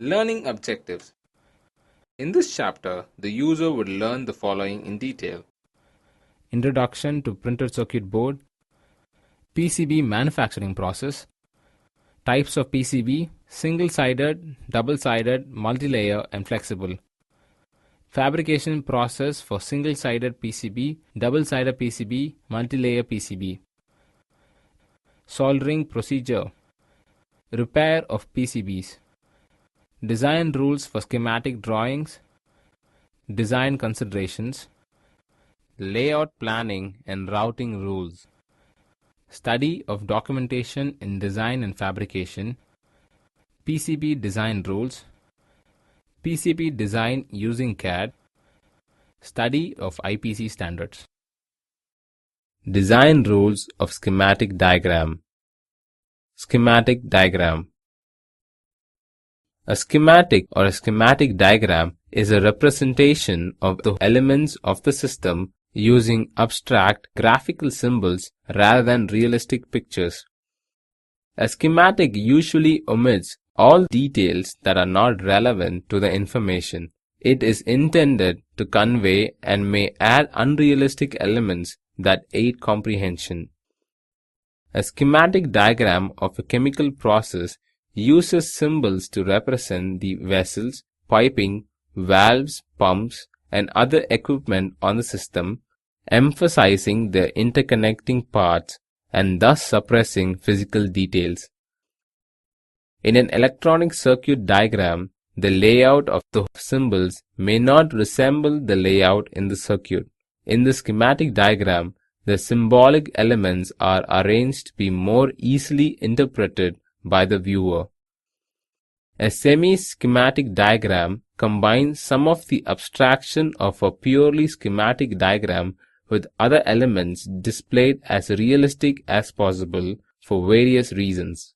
Learning objectives. In this chapter, the user would learn the following in detail. Introduction to printed circuit board, PCB manufacturing process, types of PCB, single-sided, double-sided, multi-layer and flexible. Fabrication process for single-sided PCB, double-sided PCB, multi-layer PCB. Soldering procedure. Repair of PCBs. Design rules for schematic drawings. Design considerations. Layout planning and routing rules. Study of documentation in design and fabrication. PCB design rules. PCB design using CAD. Study of IPC standards. Design rules of schematic diagram. Schematic diagram. A schematic or a schematic diagram is a representation of the elements of the system using abstract graphical symbols rather than realistic pictures. A schematic usually omits all details that are not relevant to the information. It is intended to convey and may add unrealistic elements that aid comprehension. A schematic diagram of a chemical process uses symbols to represent the vessels, piping, valves, pumps, and other equipment on the system, emphasizing their interconnecting parts and thus suppressing physical details. In an electronic circuit diagram, the layout of the symbols may not resemble the layout in the circuit. In the schematic diagram, the symbolic elements are arranged to be more easily interpreted by the viewer. A semi-schematic diagram combines some of the abstraction of a purely schematic diagram with other elements displayed as realistic as possible for various reasons.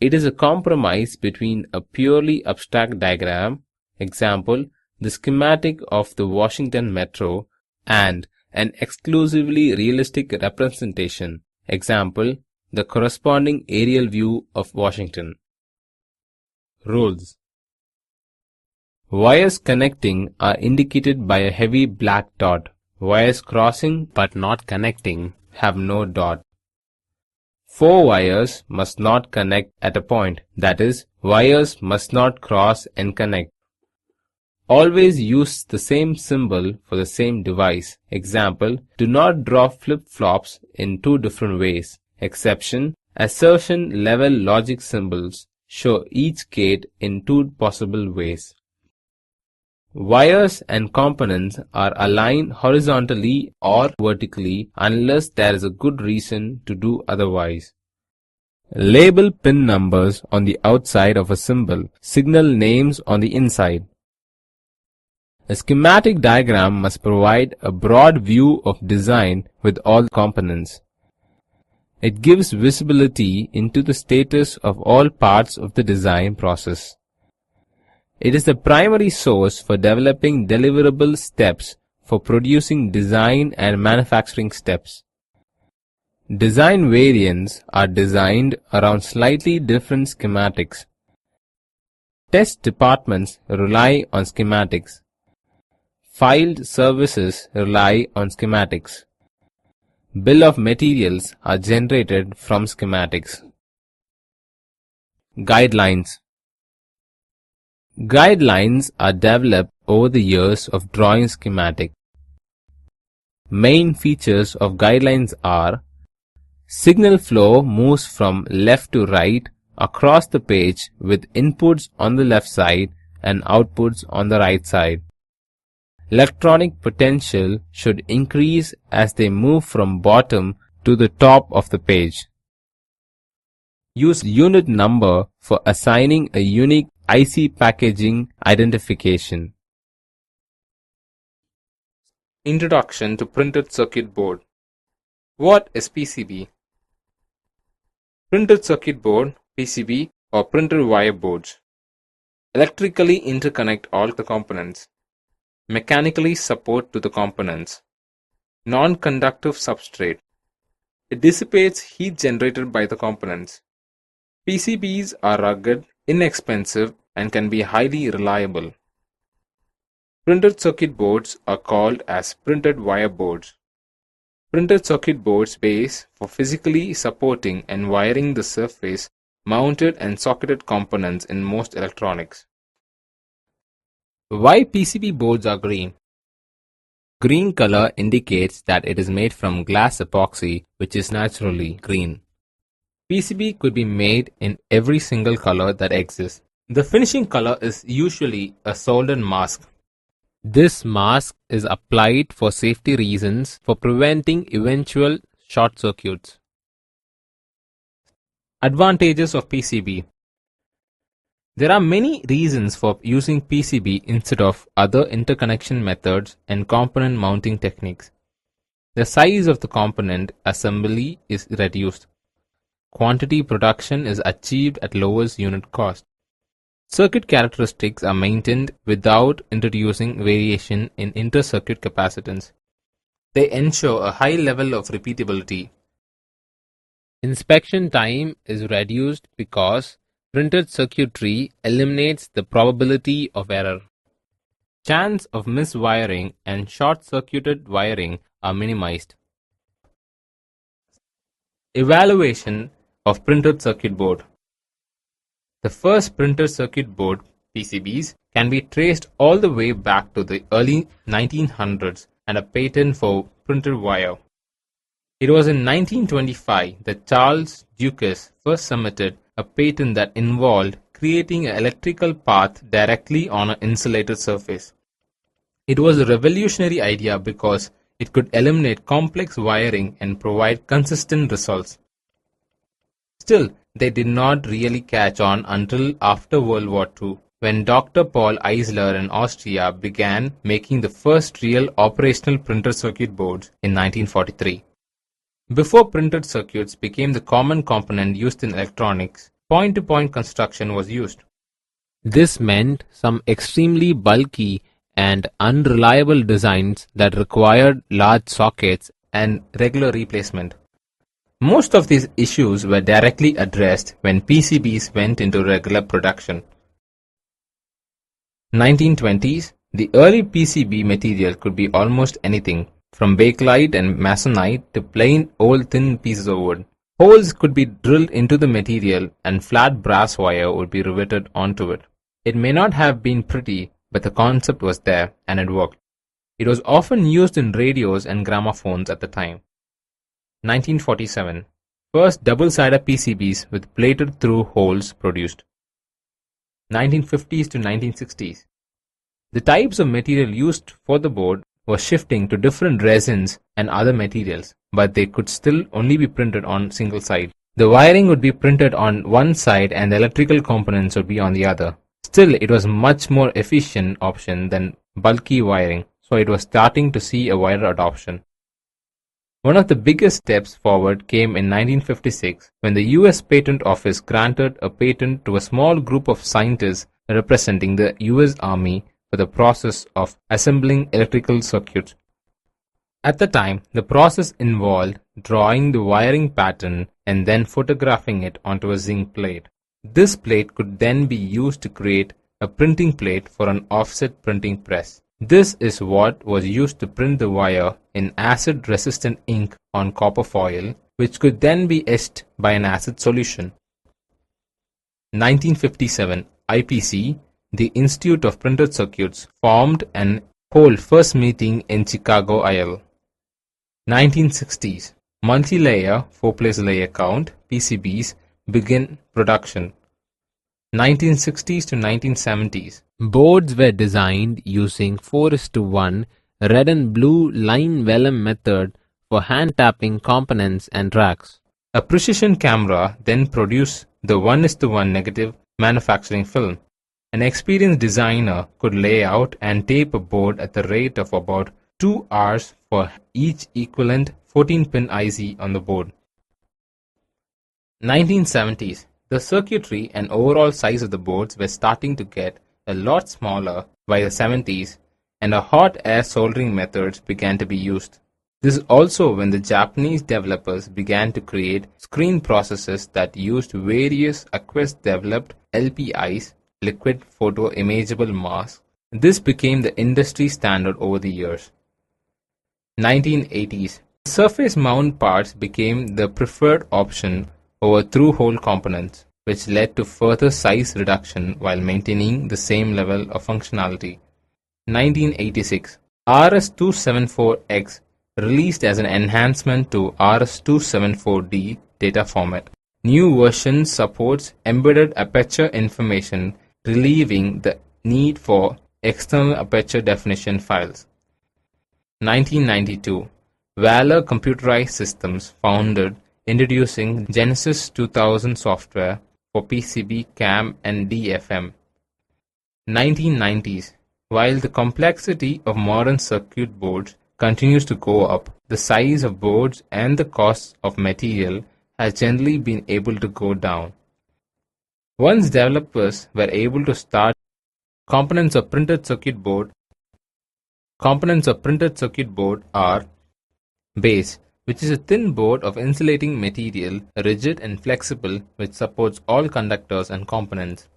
It is a compromise between a purely abstract diagram, example, the schematic of the Washington Metro, and an exclusively realistic representation, example, the corresponding aerial view of Washington. Rules. Wires connecting are indicated by a heavy black dot. Wires crossing but not connecting have no dot. 4 wires must not connect at a point, that is, wires must not cross and connect. Always use the same symbol for the same device. Example, do not draw flip-flops in 2 different ways. Exception, assertion level logic symbols show each gate in 2 possible ways. Wires and components are aligned horizontally or vertically unless there is a good reason to do otherwise. Label pin numbers on the outside of a symbol. Signal names on the inside. A schematic diagram must provide a broad view of design with all components. It gives visibility into the status of all parts of the design process. It is the primary source for developing deliverable steps for producing design and manufacturing steps. Design variants are designed around slightly different schematics. Test departments rely on schematics. Field services rely on schematics. Bill of materials are generated from schematics. Guidelines. Guidelines are developed over the years of drawing schematic. Main features of guidelines are: signal flow moves from left to right across the page with inputs on the left side and outputs on the right side. Electronic potential should increase as they move from bottom to the top of the page. Use unit number for assigning a unique IC packaging identification. Introduction to printed circuit board. What is PCB? Printed circuit board, PCB, or printed wire boards electrically interconnect all the components. Mechanically support to the components. Non-conductive substrate. It dissipates heat generated by the components. PCBs are rugged, inexpensive, and can be highly reliable. Printed circuit boards are called as printed wire boards. Printed circuit boards base for physically supporting and wiring the surface mounted and socketed components in most electronics. Why PCB boards are green? Green color indicates that it is made from glass epoxy, which is naturally green. PCB could be made in every single color that exists. The finishing color is usually a soldered mask. This mask is applied for safety reasons for preventing eventual short circuits. Advantages of PCB. There are many reasons for using PCB instead of other interconnection methods and component mounting techniques. The size of the component assembly is reduced. Quantity production is achieved at lowest unit cost. Circuit characteristics are maintained without introducing variation in inter-circuit capacitance. They ensure a high level of repeatability. Inspection time is reduced because printed circuitry eliminates the probability of error. Chance of miswiring and short-circuited wiring are minimized. Evaluation of printed circuit board. The first printed circuit board PCBs can be traced all the way back to the early 1900s and a patent for printed wire. It was in 1925 that Charles Dukas first submitted a patent that involved creating an electrical path directly on an insulated surface. It was a revolutionary idea because it could eliminate complex wiring and provide consistent results. Still, they did not really catch on until after World War II, when Dr. Paul Eisler in Austria began making the first real operational printed circuit boards in 1943. Before printed circuits became the common component used in electronics, point-to-point construction was used. This meant some extremely bulky and unreliable designs that required large sockets and regular replacement. Most of these issues were directly addressed when PCBs went into regular production. 1920s, the early PCB material could be almost anything, from bakelite and masonite to plain old thin pieces of wood. Holes could be drilled into the material and flat brass wire would be riveted onto it. It may not have been pretty, but the concept was there and it worked. It was often used in radios and gramophones at the time. 1947. First double-sided PCBs with plated through holes produced. 1950s to 1960s. The types of material used for the board were shifting to different resins and other materials, but they could still only be printed on single side. The wiring would be printed on one side and the electrical components would be on the other. Still, it was much more efficient option than bulky wiring, so it was starting to see a wider adoption. One of the biggest steps forward came in 1956 when the US Patent Office granted a patent to a small group of scientists representing the US Army for the process of assembling electrical circuits. At the time, the process involved drawing the wiring pattern and then photographing it onto a zinc plate. This plate could then be used to create a printing plate for an offset printing press. This is what was used to print the wire in acid-resistant ink on copper foil, which could then be etched by an acid solution. 1957, IPC, the Institute of Printed Circuits, formed and held first meeting in Chicago, Illinois. 1960s, multi-layer 4-place layer count PCBs begin production. 1960s to 1970s. Boards were designed using 4:1 red and blue line vellum method for hand tapping components and tracks. A precision camera then produced the 1:1 negative manufacturing film. An experienced designer could lay out and tape a board at the rate of about 2 hours for each equivalent 14-pin IC on the board. 1970s. The circuitry and overall size of the boards were starting to get a lot smaller by the 70s, and a hot air soldering methods began to be used. This is also when the Japanese developers began to create screen processors that used various Aqueous developed LPIs liquid photo-imageable masks. This became the industry standard over the years. 1980s. Surface mount parts became the preferred option over through-hole components, which led to further size reduction while maintaining the same level of functionality. 1986. RS-274X released as an enhancement to RS-274D data format. New version supports embedded aperture information, relieving the need for external aperture definition files. 1992. Valor Computerized Systems founded, introducing Genesis 2000 software for PCB, CAM and DFM. 1990s. While the complexity of modern circuit boards continues to go up, the size of boards and the cost of material has generally been able to go down. Once developers were able to start components of printed circuit board are base, which is a thin board of insulating material, rigid and flexible, which supports all conductors and components.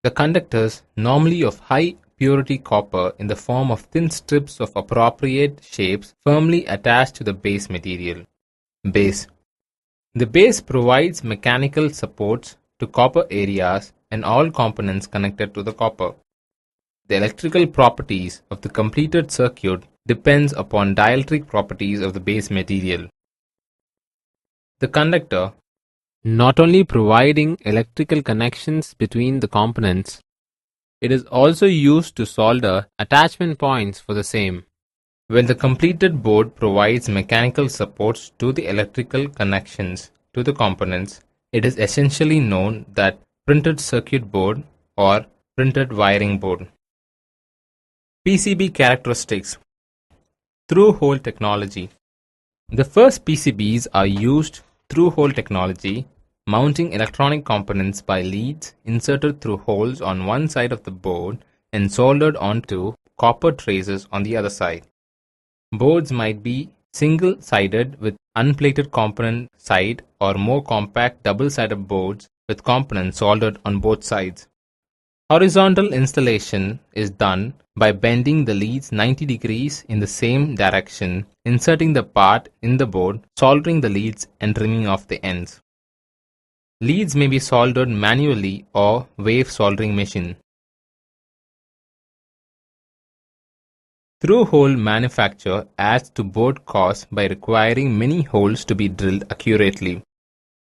The conductors, normally of high purity copper in the form of thin strips of appropriate shapes, firmly attached to the base material. Base. The base provides mechanical supports to copper areas and all components connected to the copper. The electrical properties of the completed circuit depends upon dielectric properties of the base material. The conductor, not only providing electrical connections between the components, it is also used to solder attachment points for the same. When the completed board provides mechanical supports to the electrical connections to the components, it is essentially known that printed circuit board or printed wiring board. PCB characteristics. Through-hole technology. The first PCBs are used through-hole technology, mounting electronic components by leads inserted through holes on one side of the board and soldered onto copper traces on the other side. Boards might be single-sided with unplated component side or more compact double-sided boards with components soldered on both sides. Horizontal installation is done by bending the leads 90 degrees in the same direction, inserting the part in the board, soldering the leads and trimming off the ends. Leads may be soldered manually or wave soldering machine. Through-hole manufacture adds to board cost by requiring many holes to be drilled accurately.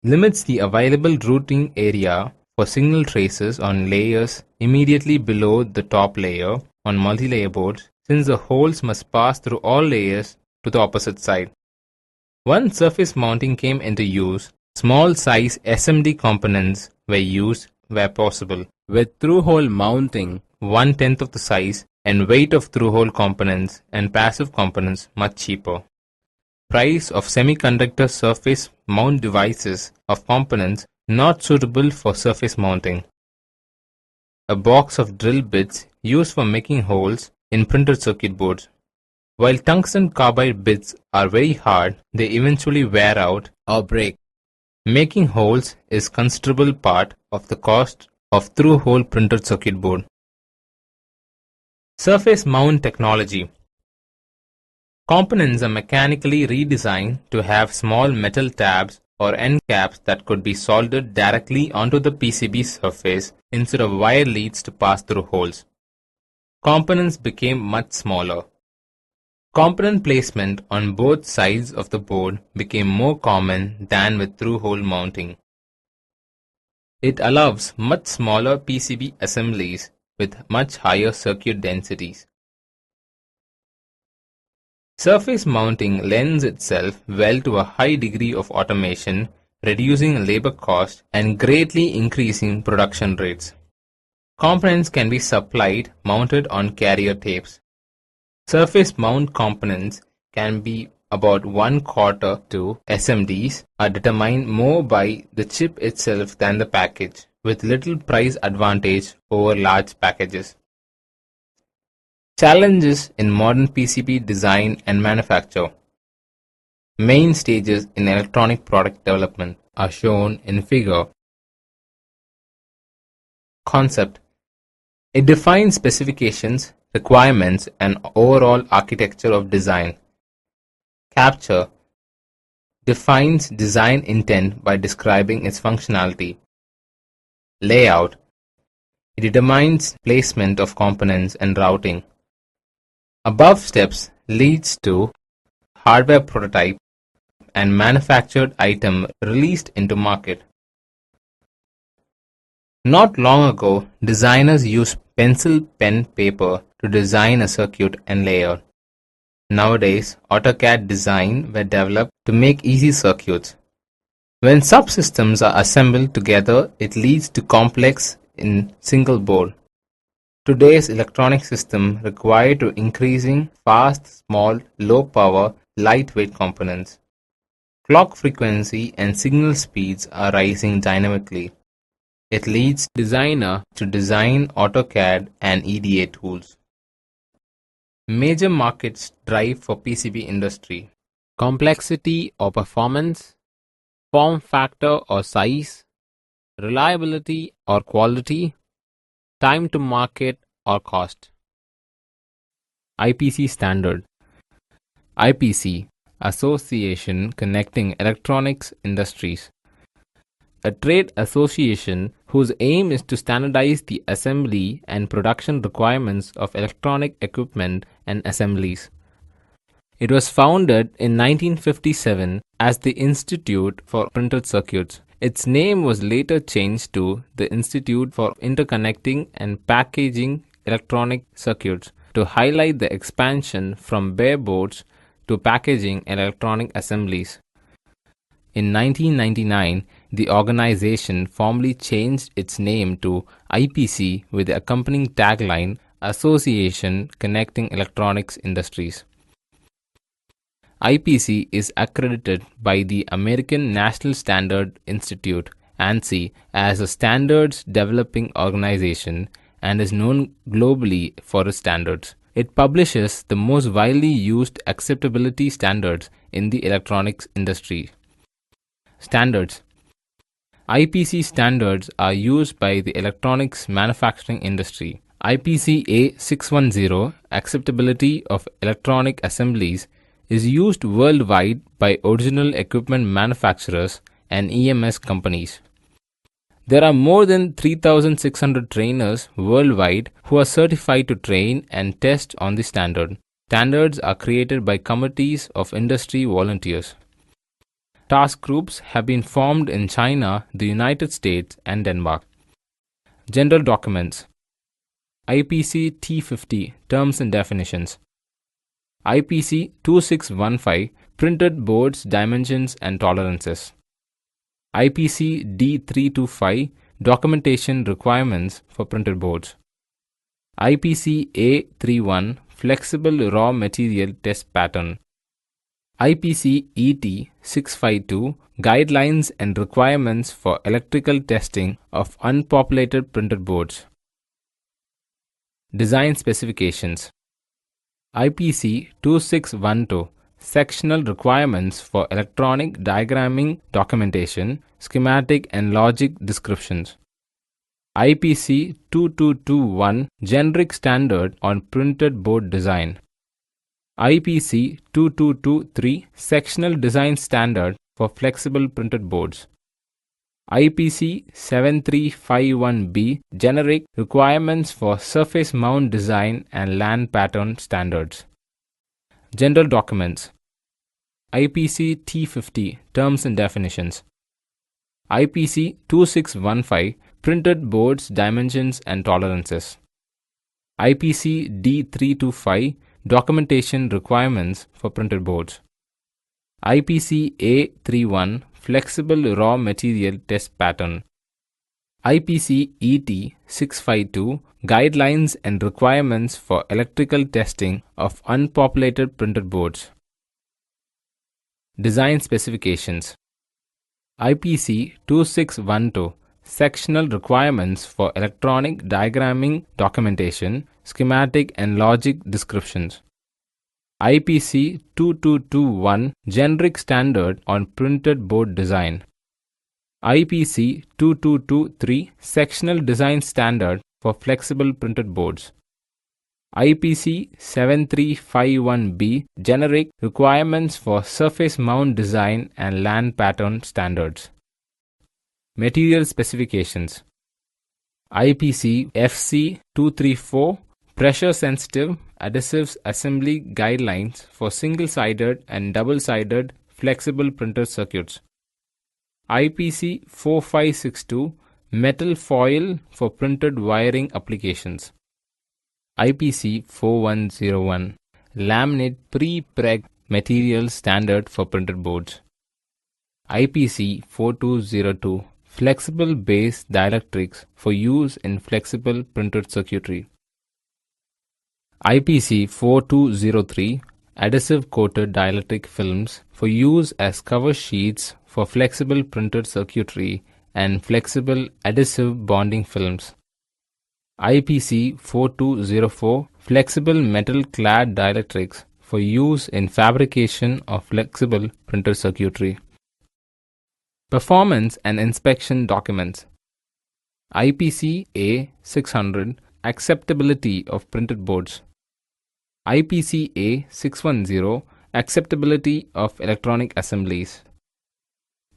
Limits the available routing area for signal traces on layers immediately below the top layer on multi-layer boards, since the holes must pass through all layers to the opposite side. Once surface mounting came into use, small size SMD components were used where possible, with through-hole mounting 1/10 of the size and weight of through-hole components and passive components much cheaper. Price of semiconductor surface mount devices of components not suitable for surface mounting. A box of drill bits used for making holes in printed circuit boards. While tungsten carbide bits are very hard, they eventually wear out or break. Making holes is considerable part of the cost of through-hole printed circuit board. Surface mount technology. Components are mechanically redesigned to have small metal tabs or end caps that could be soldered directly onto the PCB surface instead of wire leads to pass through holes. Components became much smaller. Component placement on both sides of the board became more common than with through-hole mounting. It allows much smaller PCB assemblies with much higher circuit densities. Surface mounting lends itself well to a high degree of automation, reducing labor cost and greatly increasing production rates. Components can be supplied mounted on carrier tapes. Surface mount components can be about 1/4 to SMDs are determined more by the chip itself than the package, with little price advantage over large packages. Challenges in modern PCB design and manufacture. Main stages in electronic product development are shown in figure. Concept. It defines specifications, requirements, and overall architecture of design. Capture. Defines design intent by describing its functionality. Layout. It determines placement of components and routing. Above steps leads to hardware prototype and manufactured item released into market. Not long ago, designers used pencil, pen, paper to design a circuit and layout. Nowadays, AutoCAD design were developed to make easy circuits. When subsystems are assembled together, it leads to complex in single board. Today's electronic system require to increasing fast, small, low power, lightweight components. Clock frequency and signal speeds are rising dynamically. It leads designer to design AutoCAD and EDA tools. Major markets drive for PCB industry. Complexity or performance, form factor or size, reliability or quality, time to market or cost. IPC standard. IPC, Association Connecting Electronics Industries. A trade association whose aim is to standardize the assembly and production requirements of electronic equipment and assemblies. It was founded in 1957 as the Institute for Printed Circuits. Its name was later changed to the Institute for Interconnecting and Packaging Electronic Circuits to highlight the expansion from bare boards to packaging and electronic assemblies. In 1999, the organization formally changed its name to IPC with the accompanying tagline, Association Connecting Electronics Industries. IPC is accredited by the American National Standard Institute (ANSI) as a standards developing organization and is known globally for its standards. It publishes the most widely used acceptability standards in the electronics industry. Standards. IPC standards are used by the electronics manufacturing industry. IPC A610 acceptability of electronic assemblies is used worldwide by original equipment manufacturers and EMS companies. There are more than 3,600 trainers worldwide who are certified to train and test on the standard. Standards are created by committees of industry volunteers. Task groups have been formed in China, the United States, and Denmark. General documents. IPC T50 Terms and Definitions. IPC 2615 Printed Boards Dimensions and Tolerances. IPC D325 Documentation Requirements for Printed Boards. IPC A31 Flexible Raw Material Test Pattern. IPC ET 652 Guidelines and Requirements for Electrical Testing of Unpopulated Printed Boards. Design Specifications. IPC 2612 Sectional Requirements for Electronic Diagramming Documentation, Schematic and Logic Descriptions. IPC 2221 Generic Standard on Printed Board Design. IPC 2223 Sectional Design Standard for Flexible Printed Boards. IPC 7351B Generic Requirements for Surface Mount Design and LAN Pattern Standards. General Documents. IPC T50 Terms and Definitions. IPC 2615 Printed Boards Dimensions and Tolerances. IPC D325 Documentation Requirements for Printed Boards. IPC A31 Flexible Raw Material Test Pattern. IPC ET 652 Guidelines and Requirements for Electrical Testing of Unpopulated Printed Boards. Design Specifications. IPC 2612 Sectional Requirements for Electronic Diagramming Documentation, Schematic and Logic Descriptions. IPC 2221 Generic Standard on Printed Board Design. IPC 2223 Sectional Design Standard for Flexible Printed Boards. IPC 7351B Generic Requirements for Surface Mount Design and Land Pattern Standards. Material Specifications. IPC FC 234 Pressure Sensitive Adhesives Assembly Guidelines for Single-Sided and Double-Sided Flexible Printed Circuits. IPC 4562 Metal Foil for Printed Wiring Applications. IPC 4101 Laminate Pre-Preg Material Standard for Printed Boards. IPC 4202 Flexible Base Dielectrics for use in flexible printed circuitry. IPC 4203 Adhesive Coated Dielectric Films for use as cover sheets for flexible printed circuitry and flexible adhesive bonding films. IPC 4204 Flexible Metal Clad Dielectrics for use in fabrication of flexible printed circuitry. Performance and Inspection Documents. IPC A 600 Acceptability of Printed Boards. IPC A 610 Acceptability of Electronic Assemblies.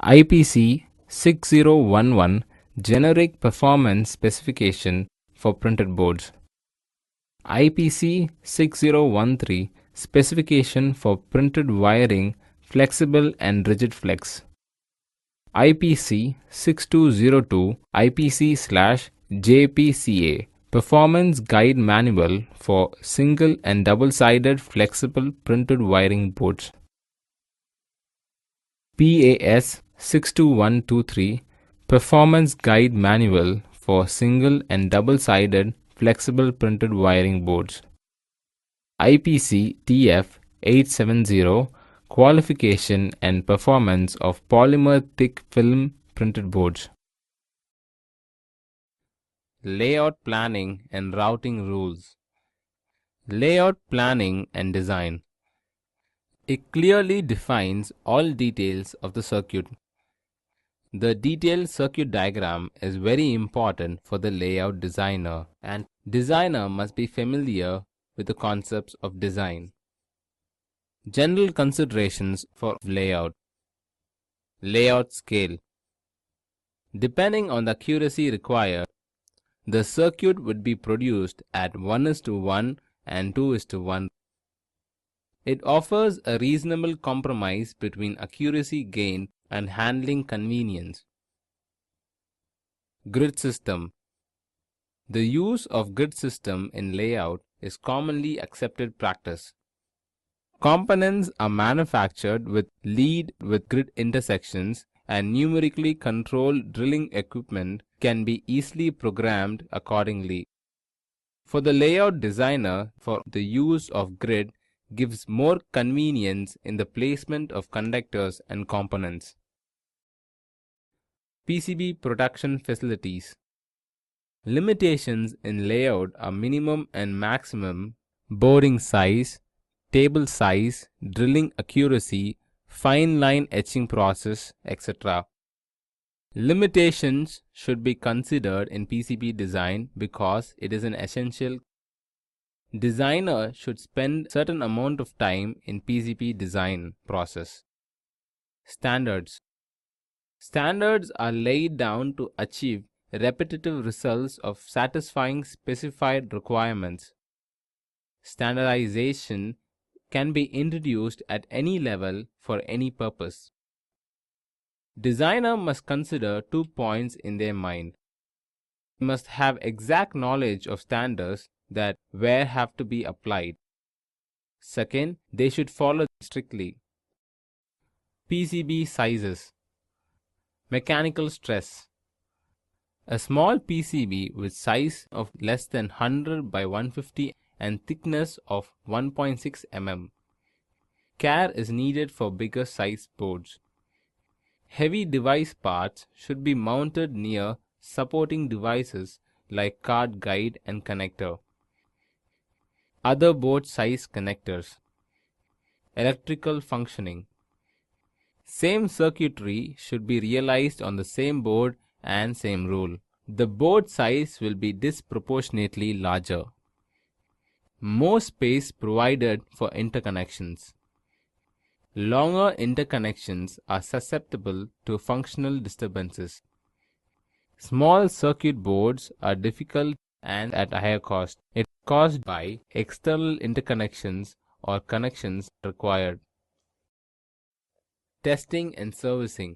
IPC 6011 Generic Performance Specification for Printed Boards. IPC 6013 Specification for Printed Wiring, Flexible and Rigid Flex. IPC 6202 IPC/JPCA Performance Guide Manual for Single and Double-Sided Flexible Printed Wiring Boards. PAS 62123 Performance Guide Manual for Single and Double-Sided Flexible Printed Wiring Boards. IPC TF 870 Qualification and Performance of Polymer Thick Film Printed Boards. Layout Planning and Routing Rules. Layout Planning and Design. It clearly defines all details of the circuit. The detailed circuit diagram is very important for the layout designer, and designer must be familiar with the concepts of design. General considerations for layout. Layout scale. Depending on the accuracy required, the circuit would be produced at 1:1 and 2:1. It offers a reasonable compromise between accuracy gain and handling convenience. Grid system. The use of grid system in layout is commonly accepted practice. Components are manufactured with lead with grid intersections, and numerically controlled drilling equipment can be easily programmed accordingly. For the layout designer, for the use of grid gives more convenience in the placement of conductors and components. PCB production facilities. Limitations in layout are minimum and maximum boarding size, table size, drilling accuracy, fine line etching process, etc. Limitations should be considered in PCB design because it is an essential. Designer should spend certain amount of time in PCB design process. Standards. Standards are laid down to achieve repetitive results of satisfying specified requirements. Standardization can be introduced at any level for any purpose. Designer must consider 2 points in their mind. They must have exact knowledge of standards that where have to be applied. Second, they should follow strictly. PCB sizes. Mechanical stress. A small PCB with size of less than 100 by 150 and thickness of 1.6 mm. Care is needed for bigger size boards. Heavy device parts should be mounted near supporting devices like card guide and connector. Other board size connectors. Electrical functioning. Same circuitry should be realized on the same board and same rule. The board size will be disproportionately larger. More space provided for interconnections. Longer interconnections are susceptible to functional disturbances. Small circuit boards are difficult and at a higher cost. It is caused by external interconnections or connections required. Testing and servicing.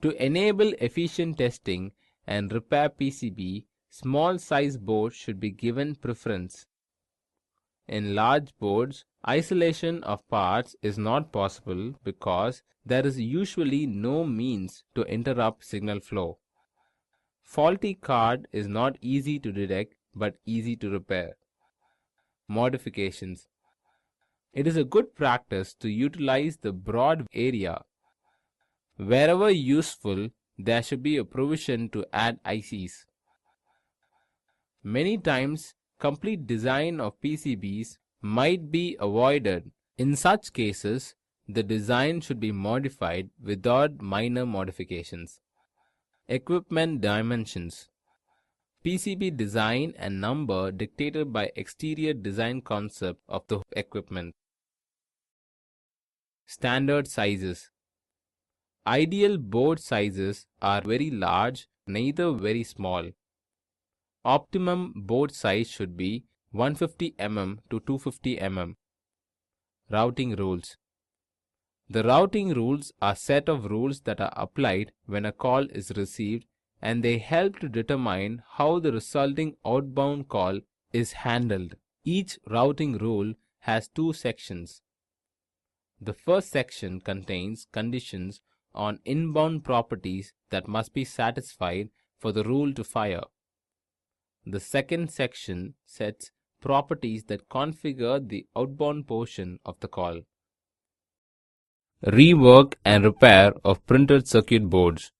To enable efficient testing and repair PCB, small size boards should be given preference. In large boards, isolation of parts is not possible because there is usually no means to interrupt signal flow. Faulty card is not easy to detect but easy to repair. Modifications. It is a good practice to utilize the broad area. Wherever useful, there should be a provision to add ICs. Many times, complete design of PCBs might be avoided. In such cases, the design should be modified without minor modifications. Equipment dimensions. PCB design and number dictated by exterior design concept of the equipment. Standard sizes. Ideal board sizes are very large, neither very small. Optimum board size should be 150 mm to 250 mm. Routing rules. The routing rules are a set of rules that are applied when a call is received, and they help to determine how the resulting outbound call is handled. Each routing rule has two sections. The first section contains conditions on inbound properties that must be satisfied for the rule to fire. The second section sets properties that configure the outbound portion of the call. Rework and repair of printed circuit boards.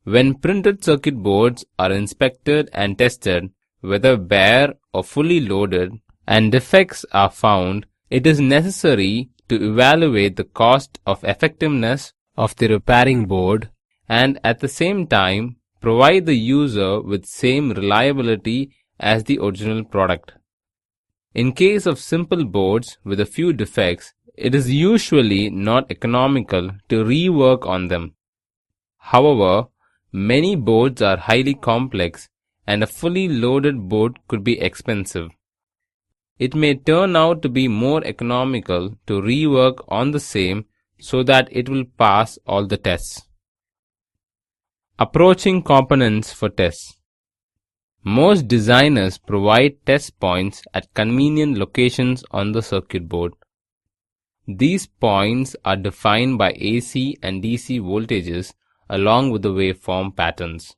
When printed circuit boards are inspected and tested, whether bare or fully loaded, and defects are found, it is necessary to evaluate the cost of effectiveness of the repairing board and at the same time provide the user with same reliability as the original product. In case of simple boards with a few defects, it is usually not economical to rework on them. However, many boards are highly complex and a fully loaded board could be expensive. It may turn out to be more economical to rework on the same so that it will pass all the tests. Approaching components for tests. Most designers provide test points at convenient locations on the circuit board. These points are defined by AC and DC voltages along with the waveform patterns.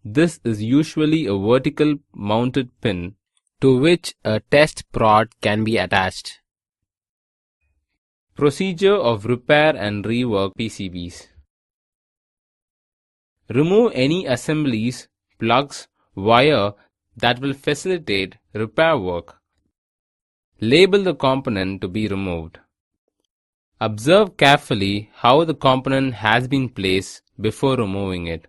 This is usually a vertical mounted pin to which a test prod can be attached. Procedure of repair and rework PCBs. Remove any assemblies, plugs, wire that will facilitate repair work. Label the component to be removed. Observe carefully how the component has been placed before removing it.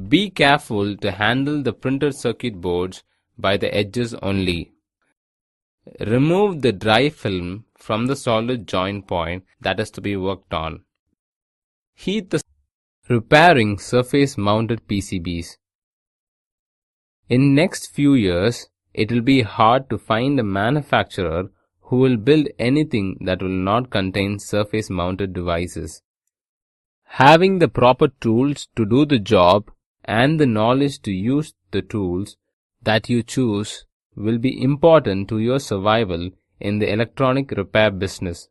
Be careful to handle the printed circuit boards by the edges only. Remove the dry film from the solid joint point that is to be worked on. Heat the repairing surface mounted PCBs. In next few years, it will be hard to find a manufacturer who will build anything that will not contain surface mounted devices. Having the proper tools to do the job and the knowledge to use the tools that you choose will be important to your survival in the electronic repair business.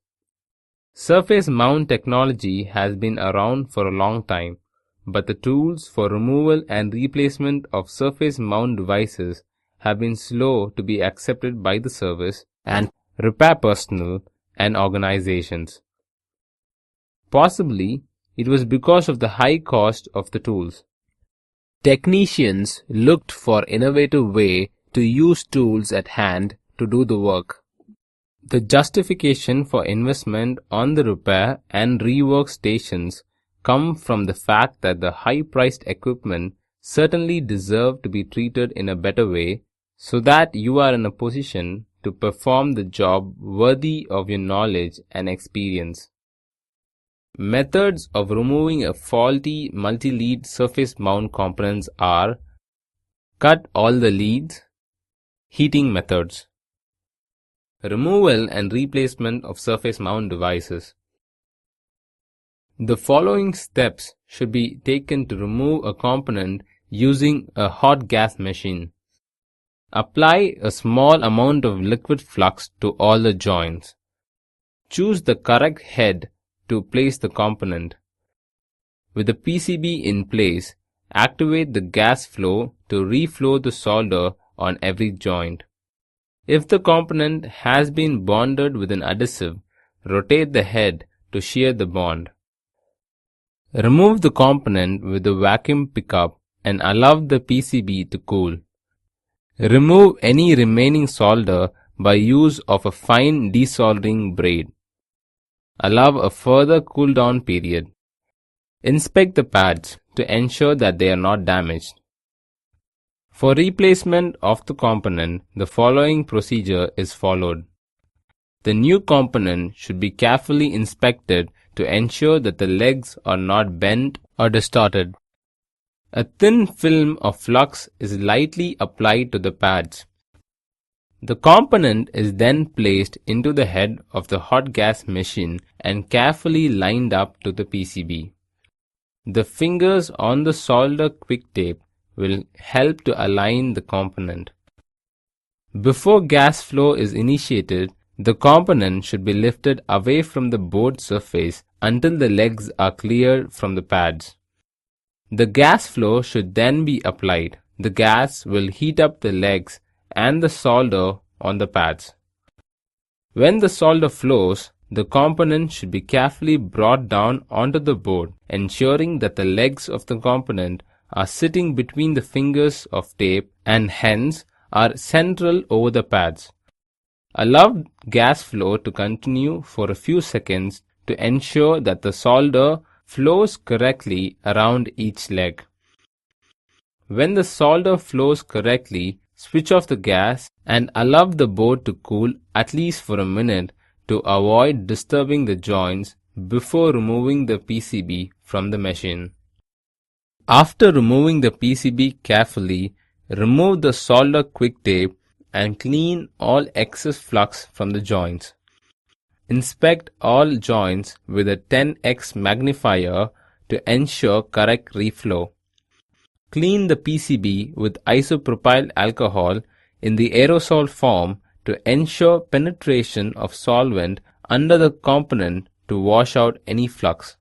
Surface mount technology has been around for a long time, but the tools for removal and replacement of surface mount devices have been slow to be accepted by the service and repair personnel and organizations. Possibly, it was because of the high cost of the tools. Technicians looked for innovative way to use tools at hand to do the work. The justification for investment on the repair and rework stations come from the fact that the high-priced equipment certainly deserve to be treated in a better way so that you are in a position to perform the job worthy of your knowledge and experience. Methods of removing a faulty multi-lead surface mount components are: cut all the leads, heating methods, removal and replacement of surface mount devices. The following steps should be taken to remove a component using a hot gas machine. Apply a small amount of liquid flux to all the joints. Choose the correct head to place the component. With the PCB in place, activate the gas flow to reflow the solder on every joint. If the component has been bonded with an adhesive, rotate the head to shear the bond. Remove the component with a vacuum pickup and allow the PCB to cool. Remove any remaining solder by use of a fine desoldering braid. Allow a further cool down period. Inspect the pads to ensure that they are not damaged. For replacement of the component, the following procedure is followed. The new component should be carefully inspected to ensure that the legs are not bent or distorted. A thin film of flux is lightly applied to the pads. The component is then placed into the head of the hot gas machine and carefully lined up to the PCB. The fingers on the solder quick tape will help to align the component. Before gas flow is initiated, the component should be lifted away from the board surface until the legs are cleared from the pads. The gas flow should then be applied. The gas will heat up the legs and the solder on the pads. When the solder flows, the component should be carefully brought down onto the board, ensuring that the legs of the component are sitting between the fingers of tape and hence are central over the pads. Allow gas flow to continue for a few seconds to ensure that the solder flows correctly around each leg. When the solder flows correctly, switch off the gas and allow the board to cool at least for a minute to avoid disturbing the joints before removing the PCB from the machine. After removing the PCB carefully, remove the solder quick tape and clean all excess flux from the joints. Inspect all joints with a 10x magnifier to ensure correct reflow. Clean the PCB with isopropyl alcohol in the aerosol form to ensure penetration of solvent under the component to wash out any flux.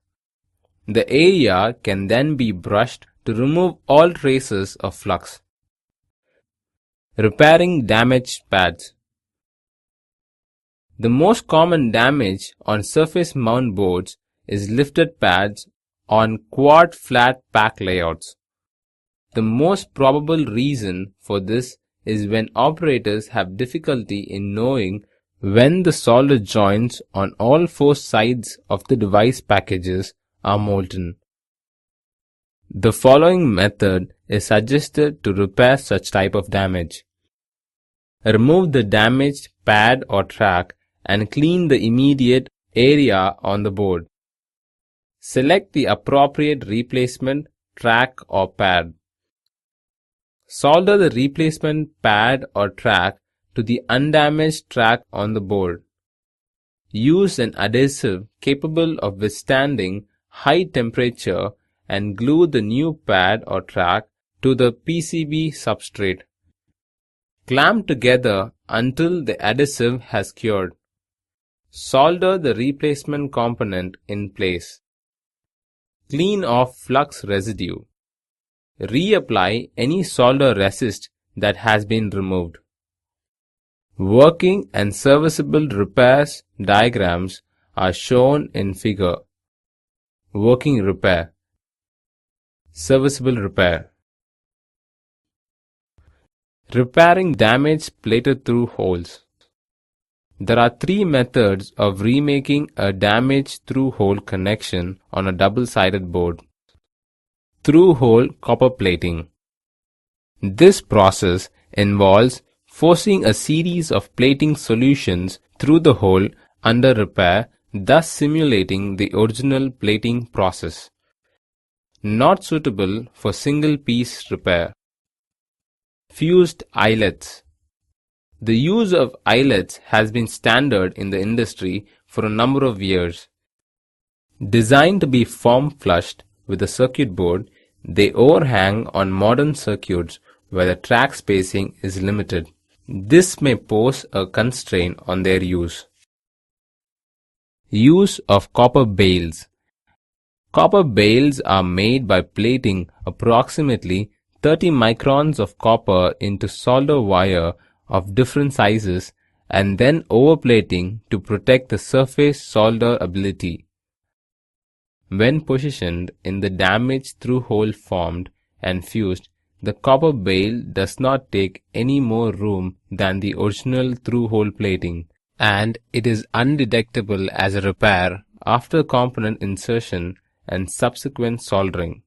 The area can then be brushed to remove all traces of flux. Repairing damaged pads. The most common damage on surface mount boards is lifted pads on quad flat pack layouts. The most probable reason for this is when operators have difficulty in knowing when the solder joints on all four sides of the device packages are molten. The following method is suggested to repair such type of damage. Remove the damaged pad or track and clean the immediate area on the board. Select the appropriate replacement track or pad. Solder the replacement pad or track to the undamaged track on the board. Use an adhesive capable of withstanding high temperature and glue the new pad or track to the PCB substrate. Clamp together until the adhesive has cured. Solder the replacement component in place. Clean off flux residue. Reapply any solder resist that has been removed. Working and serviceable repairs diagrams are shown in figure. Working repair. Serviceable repair. Repairing damaged plated through holes. There are three methods of remaking a damaged through-hole connection on a double-sided board. Through-hole copper plating. This process involves forcing a series of plating solutions through the hole under repair, thus simulating the original plating process. Not suitable for single-piece repair. Fused eyelets. The use of eyelets has been standard in the industry for a number of years. Designed to be form flushed with the circuit board, they overhang on modern circuits where the track spacing is limited. This may pose a constraint on their use. Use of copper bales. Copper bales are made by plating approximately 30 microns of copper into solder wire of different sizes and then overplating to protect the surface solder ability. When positioned in the damaged through-hole formed and fused, the copper bale does not take any more room than the original through-hole plating, and it is undetectable as a repair after component insertion and subsequent soldering.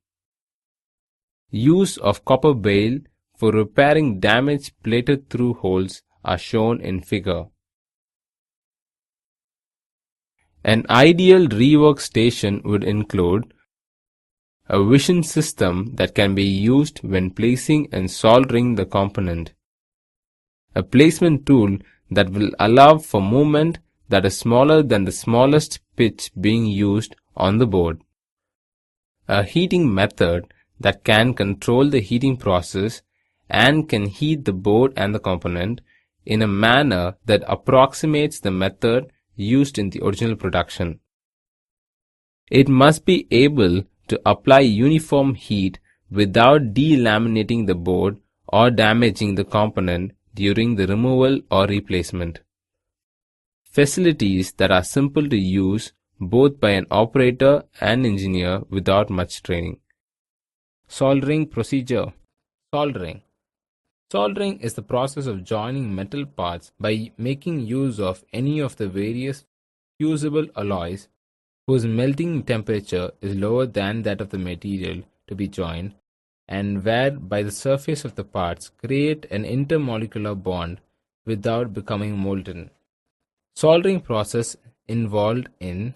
Use of copper bale for repairing damaged plated through holes are shown in figure. An ideal rework station would include a vision system that can be used when placing and soldering the component, a placement tool that will allow for movement that is smaller than the smallest pitch being used on the board, a heating method that can control the heating process and can heat the board and the component in a manner that approximates the method used in the original production. It must be able to apply uniform heat without delaminating the board or damaging the component during the removal or replacement. Facilities that are simple to use both by an operator and engineer without much training. Soldering procedure. Soldering is the process of joining metal parts by making use of any of the various fusible alloys whose melting temperature is lower than that of the material to be joined, and where by the surface of the parts create an intermolecular bond without becoming molten. Soldering process involved in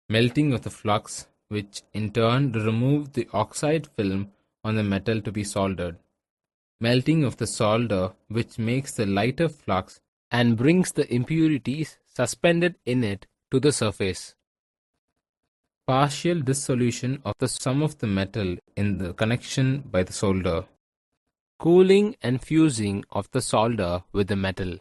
melting of the flux, which in turn remove the oxide film on the metal to be soldered. Melting of the solder, which makes the lighter flux and brings the impurities suspended in it to the surface. Partial dissolution of the sum of the metal in the connection by the solder. Cooling and fusing of the solder with the metal.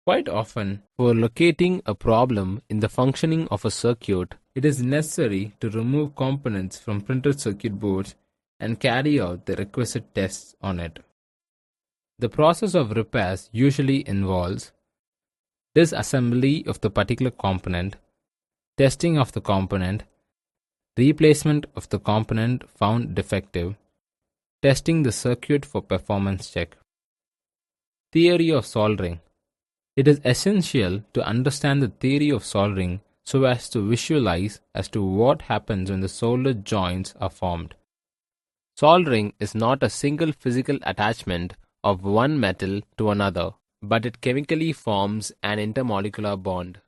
Quite often, for locating a problem in the functioning of a circuit, it is necessary to remove components from printed circuit boards and carry out the requisite tests on it. The process of repairs usually involves disassembly of the particular component, testing of the component, replacement of the component found defective, testing the circuit for performance check. Theory of soldering. It is essential to understand the theory of soldering so as to visualize as to what happens when the soldered joints are formed. Soldering is not a single physical attachment of one metal to another, but it chemically forms an intermolecular bond.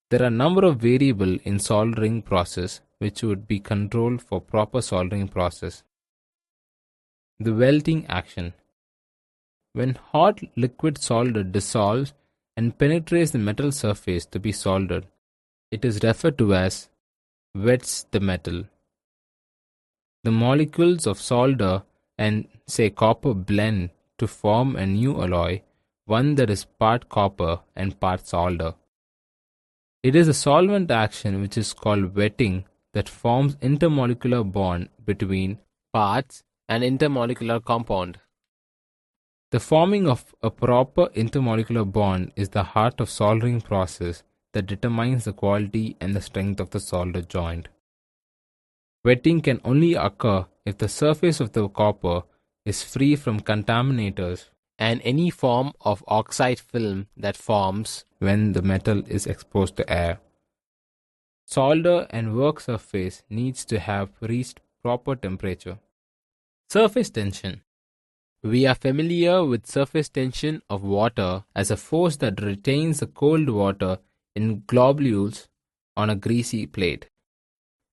There are a number of variables in soldering process which would be controlled for proper soldering process. The welting action. When hot liquid solder dissolves and penetrates the metal surface to be soldered, it is referred to as wets the metal. The molecules of solder and say copper blend to form a new alloy, one that is part copper and part solder. It is a solvent action which is called wetting that forms intermolecular bond between parts and intermolecular compound. The forming of a proper intermolecular bond is the heart of soldering process that determines the quality and the strength of the solder joint. Wetting can only occur if the surface of the copper is free from contaminators and any form of oxide film that forms when the metal is exposed to air. Solder and work surface needs to have reached proper temperature. Surface tension. We are familiar with surface tension of water as a force that retains the cold water in globules on a greasy plate.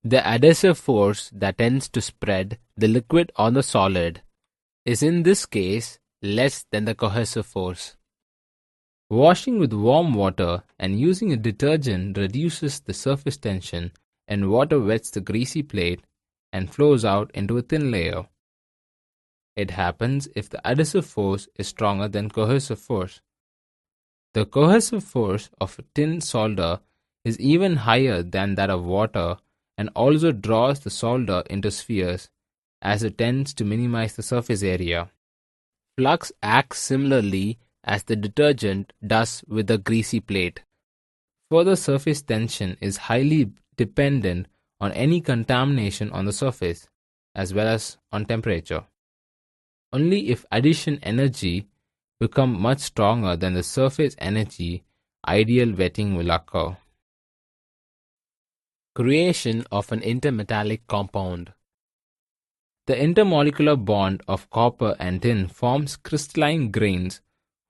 The adhesive force that tends to spread the liquid on the solid is in this case less than the cohesive force. Washing with warm water and using a detergent reduces the surface tension, and water wets the greasy plate and flows out into a thin layer. It happens if the adhesive force is stronger than cohesive force. The cohesive force of a tin solder is even higher than that of water and also draws the solder into spheres as it tends to minimize the surface area. Flux acts similarly as the detergent does with the greasy plate. Further surface tension is highly dependent on any contamination on the surface as well as on temperature. Only if addition energy become much stronger than the surface energy, ideal wetting will occur. Creation of an intermetallic compound. The intermolecular bond of copper and tin forms crystalline grains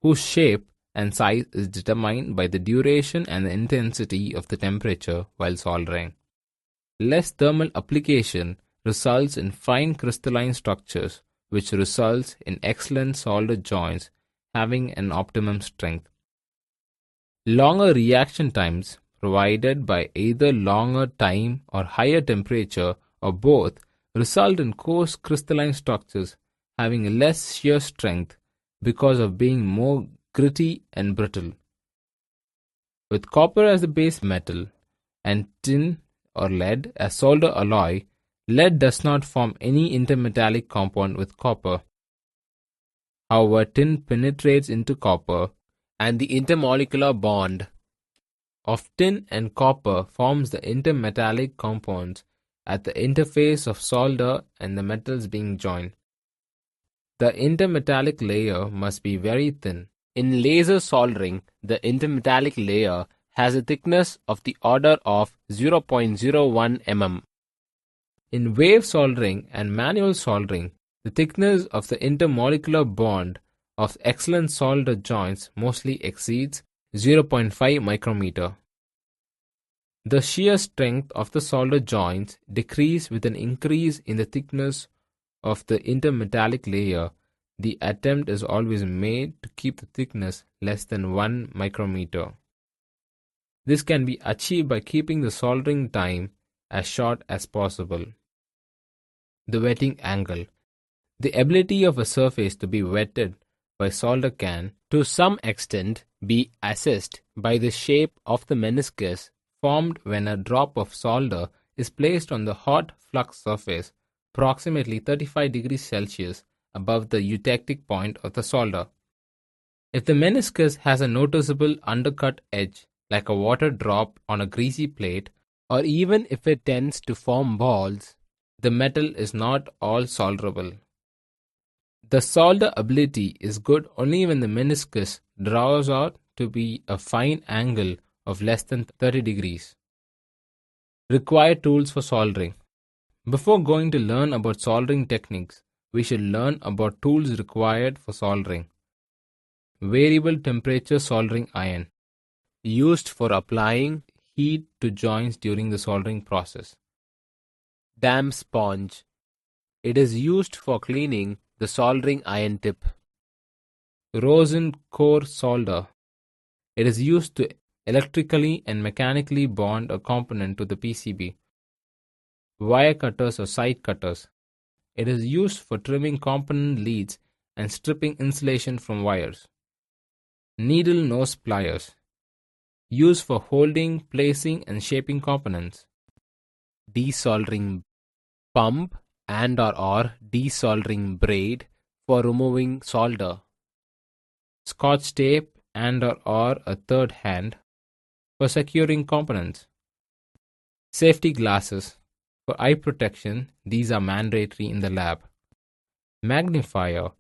whose shape and size is determined by the duration and the intensity of the temperature while soldering. Less thermal application results in fine crystalline structures, which results in excellent solder joints having an optimum strength. Longer reaction times, provided by either longer time or higher temperature or both, result in coarse crystalline structures having less shear strength because of being more gritty and brittle. With copper as the base metal and tin or lead as solder alloy, lead does not form any intermetallic compound with copper. However, tin penetrates into copper, and the intermolecular bond of tin and copper forms the intermetallic compounds at the interface of solder and the metals being joined. The intermetallic layer must be very thin. In laser soldering, the intermetallic layer has a thickness of the order of 0.01 mm. In wave soldering and manual soldering, the thickness of the intermolecular bond of excellent solder joints mostly exceeds 0.5 micrometer. The shear strength of the solder joints decreases with an increase in the thickness of the intermetallic layer. The attempt is always made to keep the thickness less than 1 micrometer. This can be achieved by keeping the soldering time as short as possible. The wetting angle. The ability of a surface to be wetted by solder can, to some extent, be assessed by the shape of the meniscus formed when a drop of solder is placed on the hot flux surface approximately 35 degrees Celsius above the eutectic point of the solder. If the meniscus has a noticeable undercut edge, like a water drop on a greasy plate, or even if it tends to form balls, the metal is not all solderable. The solder ability is good only when the meniscus draws out to be a fine angle of less than 30 degrees. Required tools for soldering. Before going to learn about soldering techniques, we should learn about tools required for soldering. Variable temperature soldering iron, used for applying heat to joints during the soldering process. Damp sponge, it is used for cleaning the soldering iron tip. Rosin core solder, it is used to electrically and mechanically bond a component to the PCB. Wire cutters or side cutters, it is used for trimming component leads and stripping insulation from wires. Needle nose pliers, used for holding, placing and shaping components. Desoldering pump and or desoldering braid for removing solder. Scotch tape and or a third hand for securing components. Safety glasses for eye protection, these are mandatory in the lab. Magnifier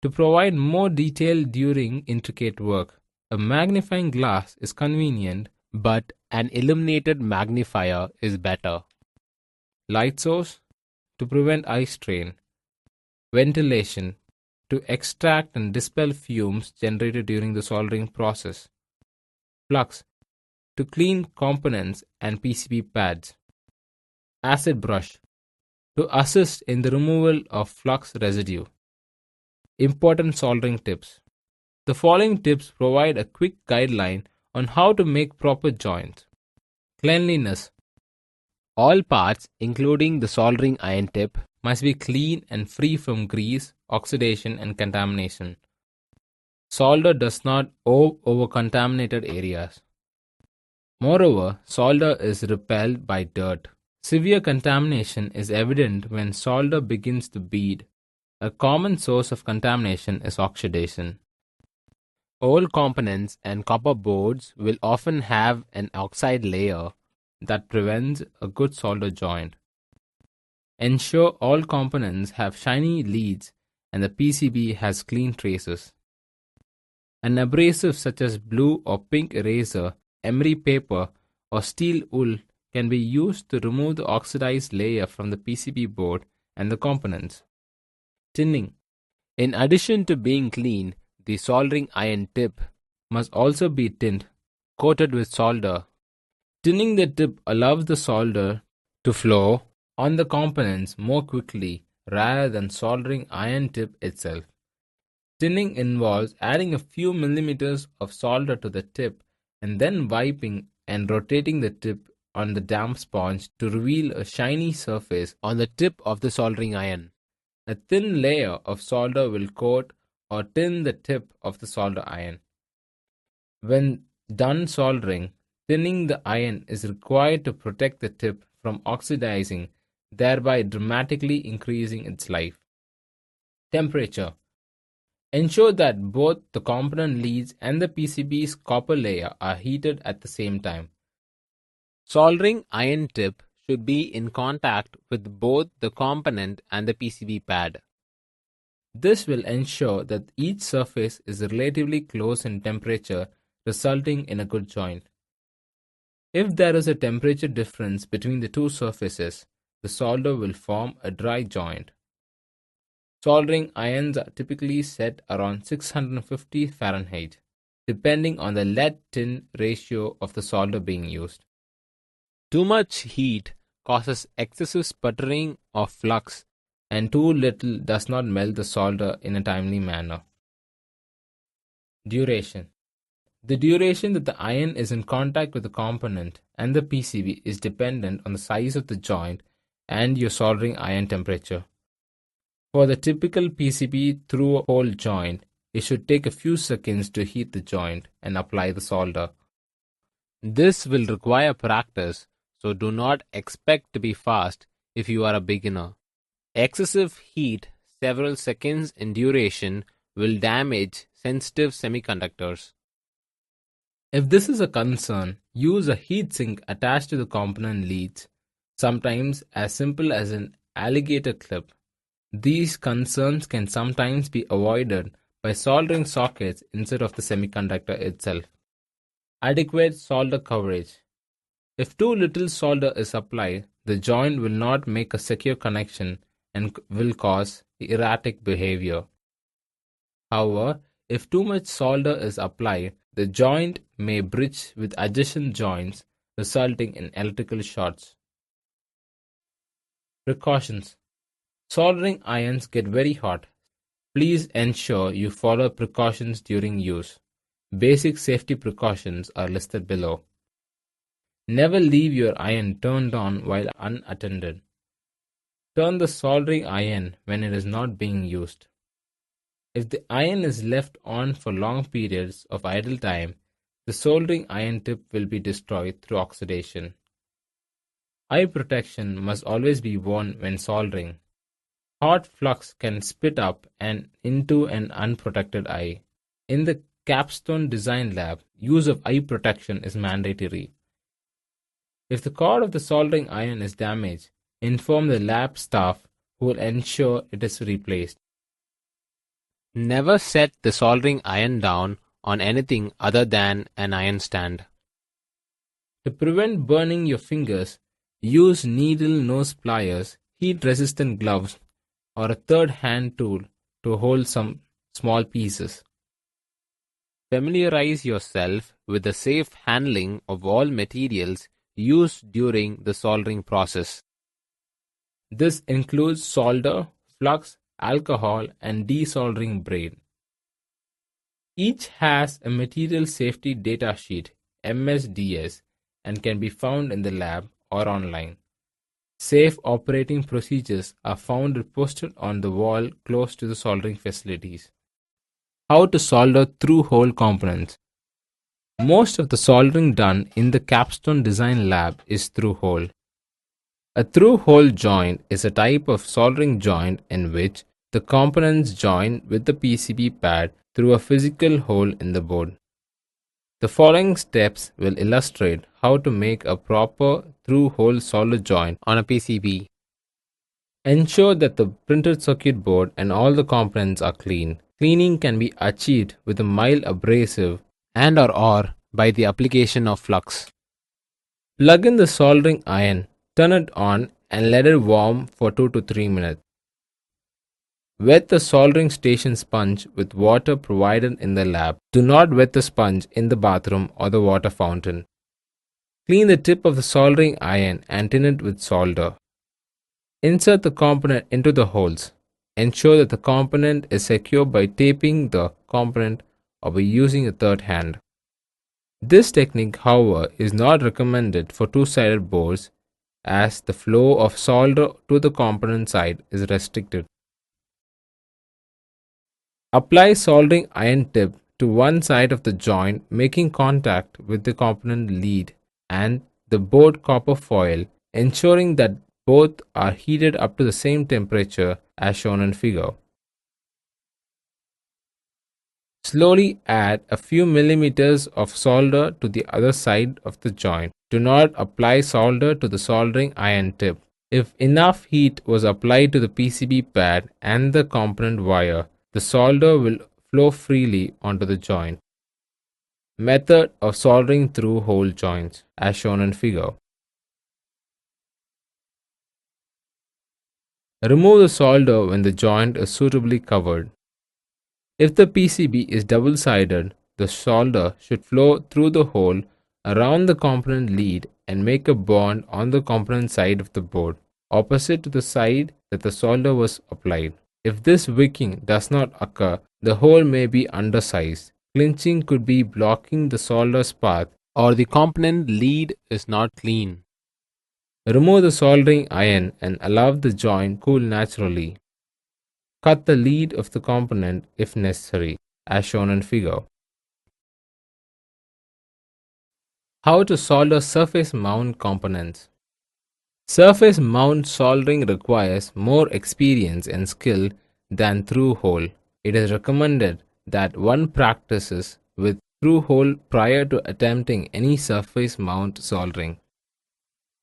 To provide more detail during intricate work, a magnifying glass is convenient, but an illuminated magnifier is better. Light source to prevent eye strain. Ventilation to extract and dispel fumes generated during the soldering process. Flux to clean components and PCB pads. Acid brush to assist in the removal of flux residue. Important soldering tips. The following tips provide a quick guideline on how to make proper joints. Cleanliness. All parts, including the soldering iron tip, must be clean and free from grease, oxidation, and contamination. Solder does not over contaminated areas. Moreover, solder is repelled by dirt. Severe contamination is evident when solder begins to bead. A common source of contamination is oxidation. Old components and copper boards will often have an oxide layer that prevents a good solder joint. Ensure all components have shiny leads and the PCB has clean traces. An abrasive such as blue or pink eraser, emery paper, or steel wool can be used to remove the oxidized layer from the PCB board and the components. Tinning. In addition to being clean, the soldering iron tip must also be tinned, coated with solder. Tinning the tip allows the solder to flow on the components more quickly rather than soldering iron tip itself. Tinning involves adding a few millimeters of solder to the tip and then wiping and rotating the tip on the damp sponge to reveal a shiny surface on the tip of the soldering iron. A thin layer of solder will coat or tin the tip of the solder iron. When done soldering, thinning the iron is required to protect the tip from oxidizing, thereby dramatically increasing its life. Temperature. Ensure that both the component leads and the PCB's copper layer are heated at the same time. Soldering iron tip should be in contact with both the component and the PCB pad. This will ensure that each surface is relatively close in temperature, resulting in a good joint. If there is a temperature difference between the two surfaces, the solder will form a dry joint. Soldering irons are typically set around 650 Fahrenheit, depending on the lead-tin ratio of the solder being used. Too much heat causes excessive sputtering of flux, and too little does not melt the solder in a timely manner. Duration. The duration that the iron is in contact with the component and the PCB is dependent on the size of the joint and your soldering iron temperature. For the typical PCB through-hole joint, it should take a few seconds to heat the joint and apply the solder. This will require practice, so do not expect to be fast if you are a beginner. Excessive heat, several seconds in duration, will damage sensitive semiconductors. If this is a concern, use a heatsink attached to the component leads, sometimes as simple as an alligator clip. These concerns can sometimes be avoided by soldering sockets instead of the semiconductor itself. Adequate solder coverage. If too little solder is applied, the joint will not make a secure connection and will cause erratic behavior. However, if too much solder is applied, the joint may bridge with adjacent joints, resulting in electrical shorts. Precautions. Soldering irons get very hot. Please ensure you follow precautions during use. Basic safety precautions are listed below. Never leave your iron turned on while unattended. Turn the soldering iron when it is not being used. If the iron is left on for long periods of idle time, the soldering iron tip will be destroyed through oxidation. Eye protection must always be worn when soldering. Hot flux can spit up and into an unprotected eye. In the capstone design lab, use of eye protection is mandatory. If the cord of the soldering iron is damaged, inform the lab staff who will ensure it is replaced. Never set the soldering iron down on anything other than an iron stand. To prevent burning your fingers, use needle nose pliers, heat-resistant gloves, or a third hand tool to hold some small pieces. Familiarize yourself with the safe handling of all materials used during the soldering process. This includes solder, flux, alcohol, and desoldering braid. Each has a material safety data sheet (MSDS) and can be found in the lab or online. Safe operating procedures are found posted on the wall close to the soldering facilities. How to solder through-hole components. Most of the soldering done in the capstone design lab is through-hole. A through-hole joint is a type of soldering joint in which the components join with the PCB pad through a physical hole in the board. The following steps will illustrate how to make a proper through-hole solder joint On a PCB, Ensure that the printed circuit board and all the components are clean. Cleaning can be achieved with a mild abrasive. and or by the application of flux. Plug in the soldering iron, turn it on and let it warm for 2 to 3 minutes. Wet the soldering station sponge with water provided in the lab. Do not wet the sponge in the bathroom or the water fountain. Clean the tip of the soldering iron and tin it with solder. Insert the component into the holes. Ensure that the component is secure by taping the component or by using a third hand. This technique, however, is not recommended for two-sided boards as the flow of solder to the component side is restricted. Apply soldering iron tip to one side of the joint, making contact with the component lead and the board copper foil, ensuring that both are heated up to the same temperature as shown in figure. Slowly add a few millimeters of solder to the other side of the joint. Do not apply solder to the soldering iron tip. If enough heat was applied to the PCB pad and the component wire, the solder will flow freely onto the joint. Method of soldering through hole joints as shown in figure. Remove the solder when the joint is suitably covered. If the PCB is double-sided, the solder should flow through the hole around the component lead and make a bond on the component side of the board, opposite to the side that the solder was applied. If this wicking does not occur, the hole may be undersized. Clinching could be blocking the solder's path, Or the component lead is not clean. Remove the soldering iron and allow the joint cool naturally. Cut the lead of the component if necessary, as shown in figure. How to solder surface mount components. Surface mount soldering requires more experience and skill than through hole. It is recommended that one practices with through hole prior to attempting any surface mount soldering.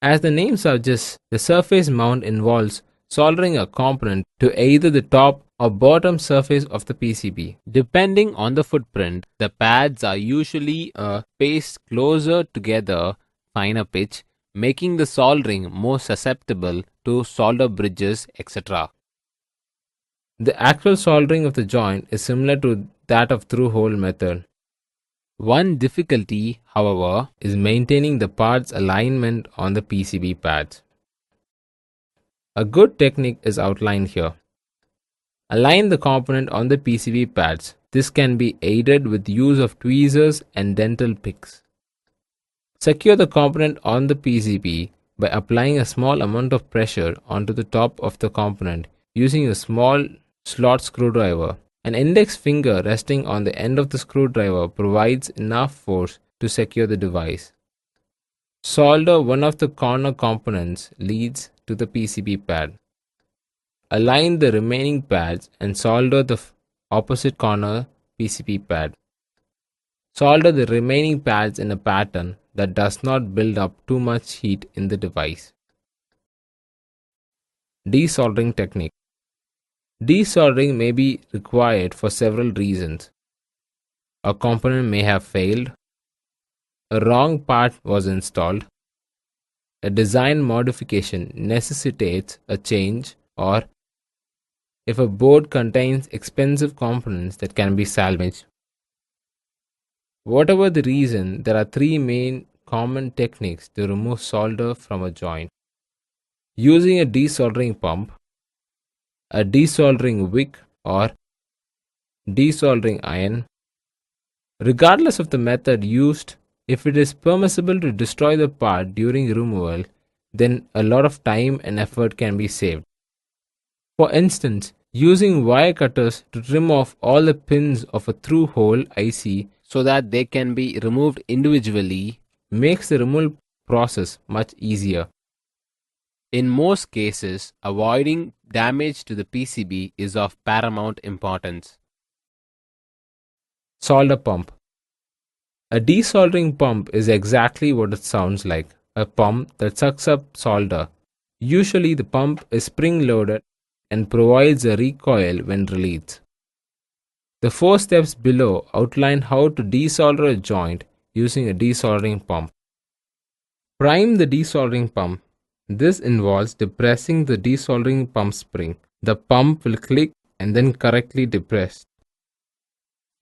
As the name suggests, the surface mount involves soldering a component to either the top or bottom surface of the PCB. Depending on the footprint, the pads are usually spaced closer together, finer pitch, making the soldering more susceptible to solder bridges, etc. The actual soldering of the joint is similar to that of through-hole method. One difficulty, however, is maintaining the parts alignment on the PCB pads. A good technique is outlined here. Align the component on the PCB pads. This can be aided with use of tweezers and dental picks. Secure the component on the PCB by applying a small amount of pressure onto the top of the component using a small slot screwdriver. An index finger resting on the end of the screwdriver provides enough force to secure the device. Solder one of the corner components leads to the PCB pad. Align the remaining pads and solder the opposite corner PCB pad. Solder the remaining pads in a pattern that does not build up too much heat in the device. Desoldering technique. Desoldering may be required for several reasons. A component may have failed, a wrong part was installed, a design modification necessitates a change, or if a board contains expensive components that can be salvaged. Whatever the reason, there are three main common techniques to remove solder from a joint: using a desoldering pump, a desoldering wick, or desoldering iron. Regardless of the method used, if it is permissible to destroy the part during removal, then a lot of time and effort can be saved. For instance, using wire cutters to trim off all the pins of a through hole IC so that they can be removed individually makes the removal process much easier. In most cases, avoiding damage to the PCB is of paramount importance. Solder pump. A desoldering pump is exactly what it sounds like, a pump that sucks up solder. Usually the pump is spring-loaded and provides a recoil when released. The 4 steps below outline how to desolder a joint using a desoldering pump. Prime the desoldering pump. This involves depressing the desoldering pump spring. The pump will click and then correctly depress.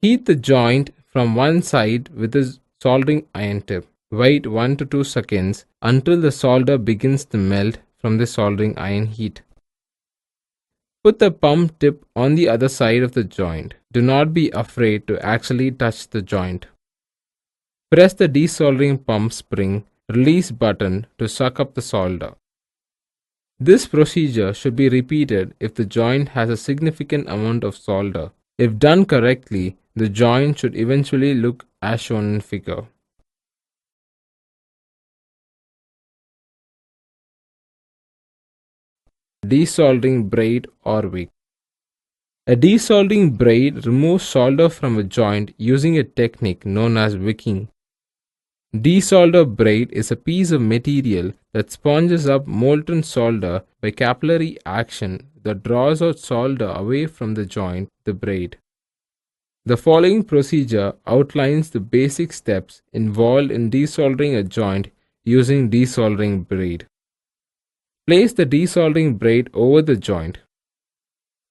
Heat the joint from one side with a soldering iron tip. Wait 1 to 2 seconds until the solder begins to melt from the soldering iron heat. Put the pump tip on the other side of the joint. Do not be afraid to actually touch the joint. Press the desoldering pump spring release button to suck up the solder. This procedure should be repeated if the joint has a significant amount of solder. If done correctly, the joint should eventually look as shown in figure. Desoldering braid or wick. A desoldering braid removes solder from a joint using a technique known as wicking. Desolder braid is a piece of material that sponges up molten solder by capillary action that draws out solder away from the joint, the braid. The following procedure outlines the basic steps involved in desoldering a joint using desoldering braid. Place the desoldering braid over the joint.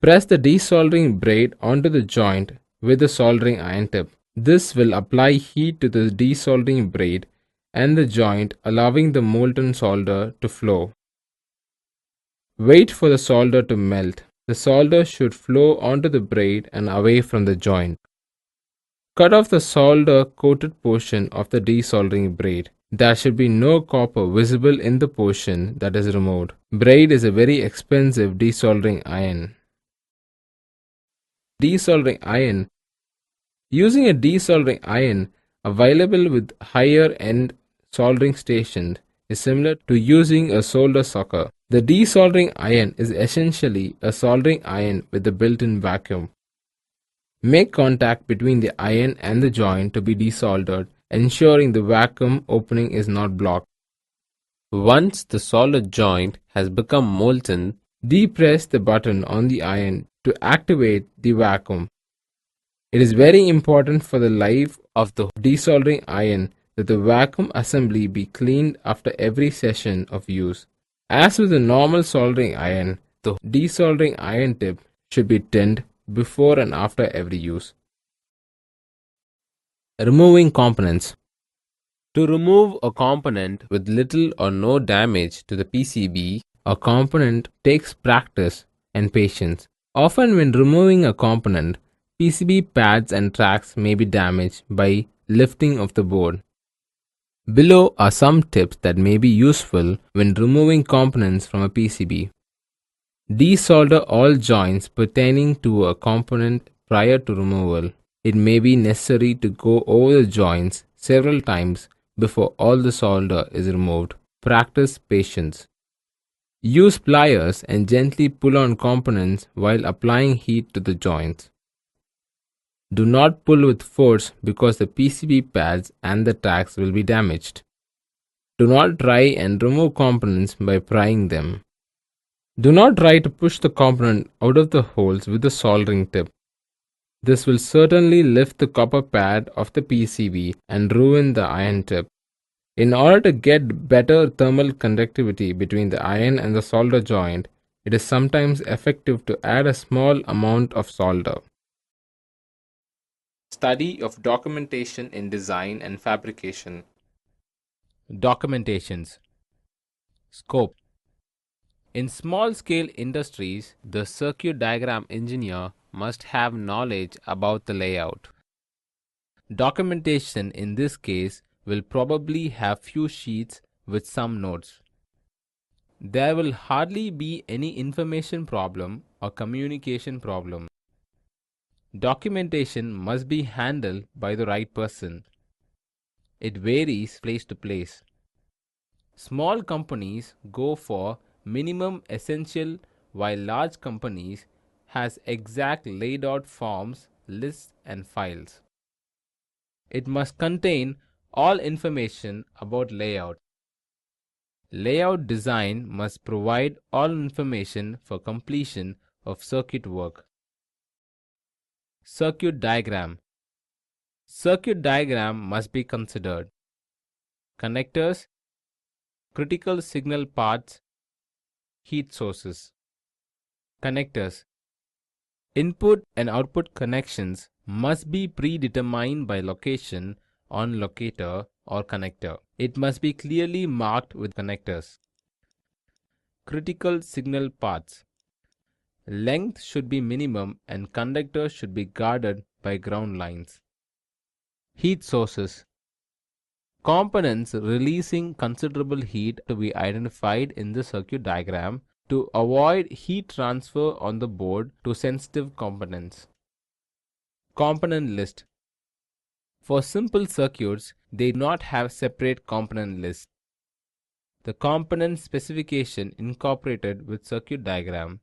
Press the desoldering braid onto the joint with a soldering iron tip. This will apply heat to the desoldering braid and the joint, allowing the molten solder to flow. Wait for the solder to melt. The solder should flow onto the braid and away from the joint. Cut off the solder coated portion of the desoldering braid. There should be no copper visible in the portion that is removed. Braid is a very expensive desoldering iron. Desoldering iron. Using a desoldering iron available with higher end soldering stations is similar to using a solder sucker. The desoldering iron is essentially a soldering iron with a built-in vacuum. Make contact between the iron and the joint to be desoldered, ensuring the vacuum opening is not blocked. Once the solder joint has become molten, depress the button on the iron to activate the vacuum. It is very important for the life of the desoldering iron that the vacuum assembly be cleaned after every session of use. As with a normal soldering iron, the desoldering iron tip should be tinned before and after every use. Removing components. To remove a component With little or no damage to the PCB, a component takes practice and patience. Often when removing a component, PCB pads and tracks may be damaged by lifting of the board. Below are some tips that may be useful when removing components from a PCB. Desolder all joints pertaining to a component prior to removal. It may be necessary to go over the joints several times before all the solder is removed. Practice patience. Use pliers and gently pull on components while applying heat to the joints. Do not pull with force because the PCB pads and the tracks will be damaged. Do not try and remove components by prying them. Do not try to push the component out of the holes with the soldering tip. This will certainly lift the copper pad of the PCB and ruin the iron tip. In order to get better thermal conductivity between the iron and the solder joint, it is sometimes effective to add a small amount of solder. Study of documentation in design and fabrication. Documentations. Scope. In small scale industries, the circuit diagram engineer must have knowledge about the layout. Documentation in this case will probably have few sheets with some notes. There will hardly be any information problem or communication problem. Documentation must be handled by the right person. It varies place to place. Small companies go for minimum essential while large companies has exact laid out forms, lists and files. It must contain all information about layout. Layout design must provide all information for completion of circuit work. Circuit diagram. Circuit diagram must be considered. Connectors, critical signal paths, heat sources. Connectors. Input and output connections must be predetermined by location on locator or connector. It must be clearly marked with connectors. Critical signal paths. Length should be minimum and conductors should be guarded by ground lines. Heat sources. Components releasing considerable heat to be identified in the circuit diagram to avoid heat transfer on the board to sensitive components. Component list. For simple circuits, they do not have separate component lists. The component specification incorporated with circuit diagram.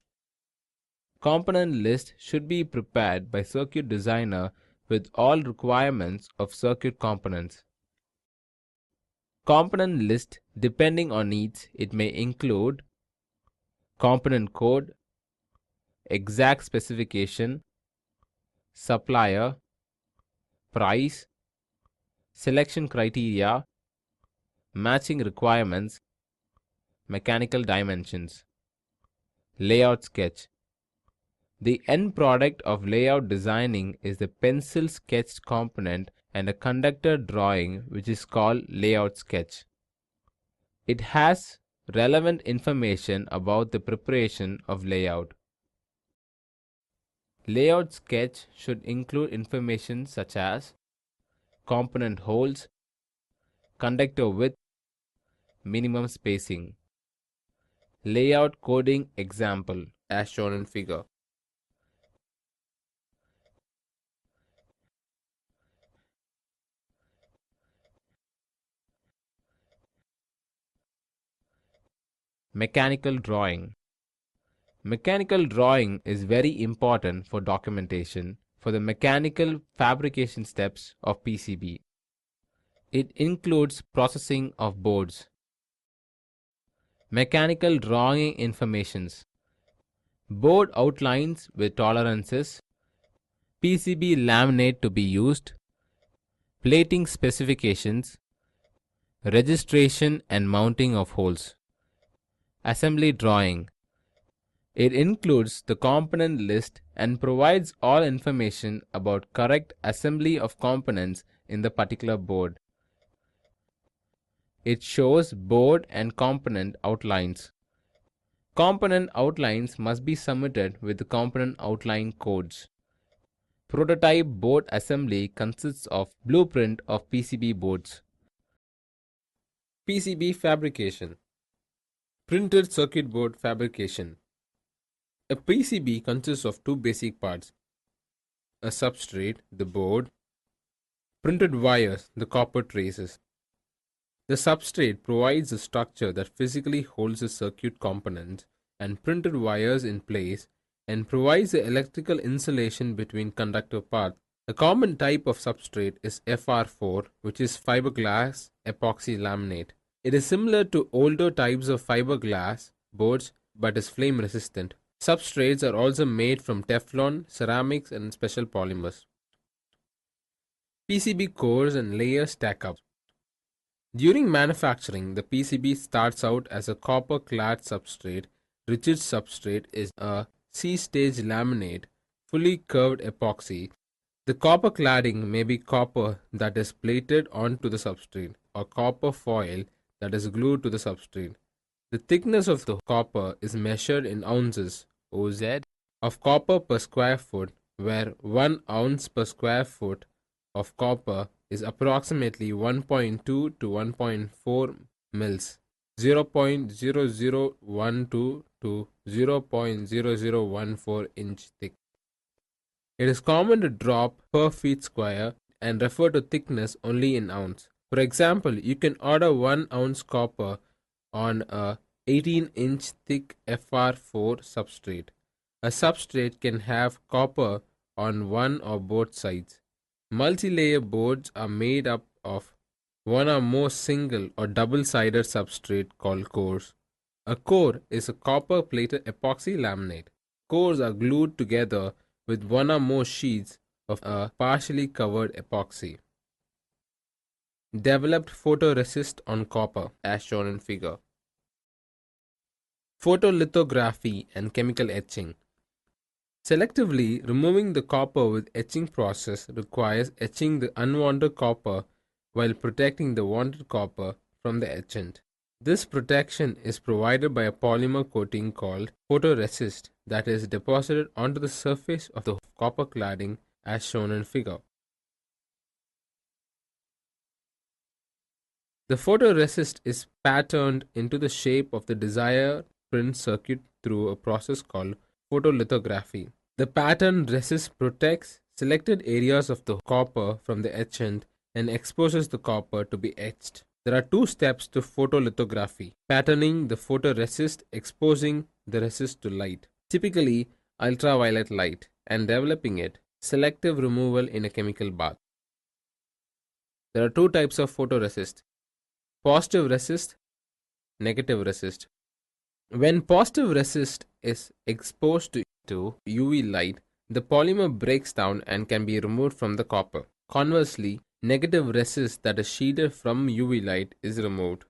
Component list should be prepared by circuit designer with all requirements of circuit components. Component list, depending on needs, it may include component code, exact specification, supplier, price, selection criteria, matching requirements, mechanical dimensions. Layout sketch. The end product of layout designing is the pencil sketched component and a conductor drawing which is called layout sketch. It has relevant information about the preparation of layout. Layout sketch should include information such as component holes, conductor width, minimum spacing. Layout coding example as shown in figure. Mechanical drawing. Mechanical drawing is very important for documentation for the mechanical fabrication steps of PCB. It includes processing of boards. Mechanical drawing informations. Board outlines with tolerances. PCB laminate to be used. Plating specifications. Registration and mounting of holes. Assembly drawing. It includes the component list and provides all information about correct assembly of components in the particular board. It shows board and component outlines. Component outlines must be submitted with the component outline codes. Prototype board assembly consists of blueprint of PCB boards. PCB fabrication. Printed circuit board fabrication. A PCB consists of two basic parts: a substrate, the board, printed wires, the copper traces. The substrate provides a structure that physically holds the circuit components and printed wires in place and provides the electrical insulation between conductor parts. A common type of substrate is FR4, which is fiberglass epoxy laminate. It is similar to older types of fiberglass boards but is flame resistant. Substrates are also made from Teflon, ceramics, and special polymers. PCB cores and layers stack up. During manufacturing, the PCB starts out as a copper-clad substrate. Rigid substrate is a C-stage laminate, fully curved epoxy. The copper cladding may be copper that is plated onto the substrate or copper foil that is glued to the substrate. The thickness of the copper is measured in ounces (oz) of copper per square foot, where 1 ounce per square foot of copper is approximately 1.2 to 1.4 mils, 0.0012 to 0.0014 inch thick. It is common to drop per feet square and refer to thickness only in ounce. For example, you can order 1 ounce copper on a 18-inch thick FR4 substrate. A substrate can have copper on one or both sides. Multi-layer boards are made up of one or more single or double-sided substrate called cores. A core is a copper-plated epoxy laminate. Cores are glued together with one or more sheets of a partially covered epoxy. Developed photoresist on copper, as shown in figure. Photolithography and chemical etching. Selectively removing the copper with etching process requires etching the unwanted copper while protecting the wanted copper from the etchant. This protection is provided by a polymer coating called photoresist that is deposited onto the surface of the copper cladding as shown in figure. The photoresist is patterned into the shape of the desired print circuit through a process called photolithography. The patterned resist protects selected areas of the copper from the etchant and exposes the copper to be etched. There are two steps to photolithography: patterning the photoresist, exposing the resist to light, typically ultraviolet light, and developing it, selective removal in a chemical bath. There are two types of photoresist: positive resist, negative resist. When positive resist is exposed to UV light, the polymer breaks down and can be removed from the copper. Conversely, negative resist that is shielded from UV light is removed.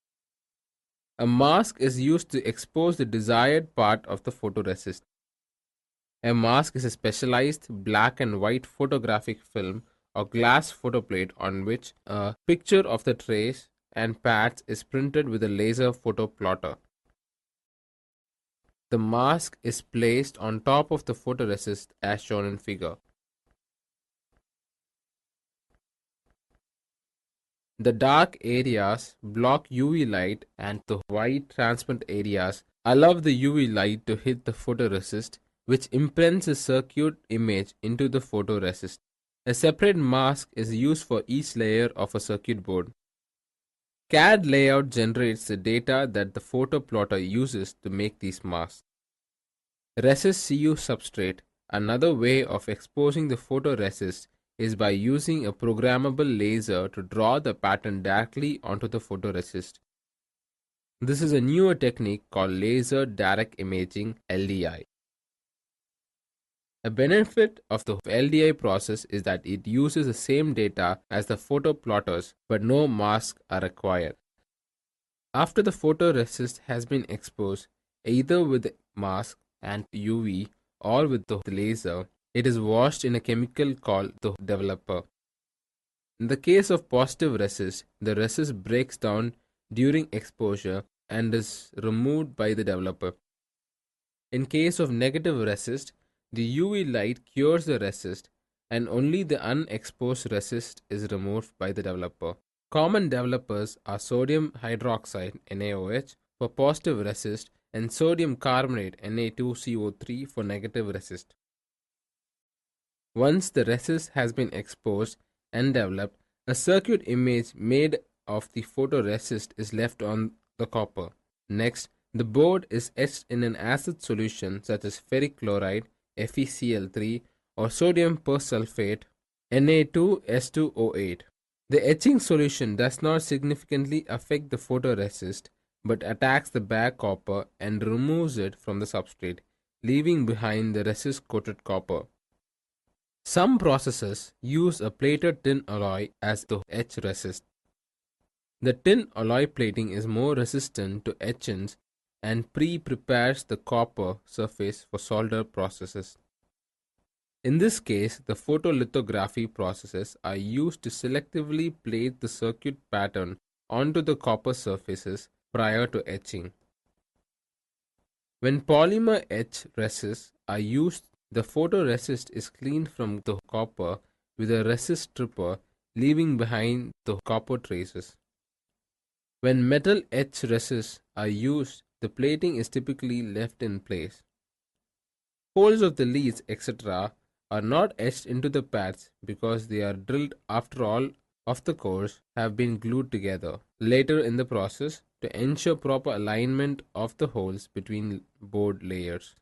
A mask is used to expose the desired part of the photoresist. A mask is a specialized black and white photographic film or glass photoplate on which a picture of the trace and pads is printed with a laser photoplotter. The mask is placed on top of the photoresist as shown in figure. The dark areas block UV light and the white transparent areas allow the UV light to hit the photoresist, which imprints a circuit image into the photoresist. A separate mask is used for each layer of a circuit board. CAD layout generates the data that the photoplotter uses to make these masks. Resist CU substrate. Another way of exposing the photoresist is by using a programmable laser to draw the pattern directly onto the photoresist. This is a newer technique called laser direct imaging (LDI). A benefit of the LDI process is that it uses the same data as the photoplotters, but no masks are required. After the photoresist has been exposed, either with the mask and UV or with the laser, it is washed in a chemical called the developer. In the case of positive resist, the resist breaks down during exposure and is removed by the developer. In case of negative resist, the UV light cures the resist and only the unexposed resist is removed by the developer. Common developers are sodium hydroxide (NaOH) for positive resist and sodium carbonate Na2CO3 for negative resist. Once the resist has been exposed and developed, a circuit image made of the photoresist is left on the copper. Next, the board is etched in an acid solution such as ferric chloride FeCl3 or sodium persulfate Na2S2O8. The etching solution does not significantly affect the photoresist but attacks the bare copper and removes it from the substrate, leaving behind the resist-coated copper. Some processes use a plated tin alloy as the etch resist. The tin alloy plating is more resistant to etchants and pre-prepares the copper surface for solder processes. In this case, the photolithography processes are used to selectively plate the circuit pattern onto the copper surfaces prior to etching. When polymer etch resists are used, the photoresist is cleaned from the copper with a resist stripper, leaving behind the copper traces. When metal etch resists are used, the plating is typically left in place. Holes of the leads, etc., are not etched into the pads because they are drilled after all of the cores have been glued together later in the process to ensure proper alignment of the holes between board layers,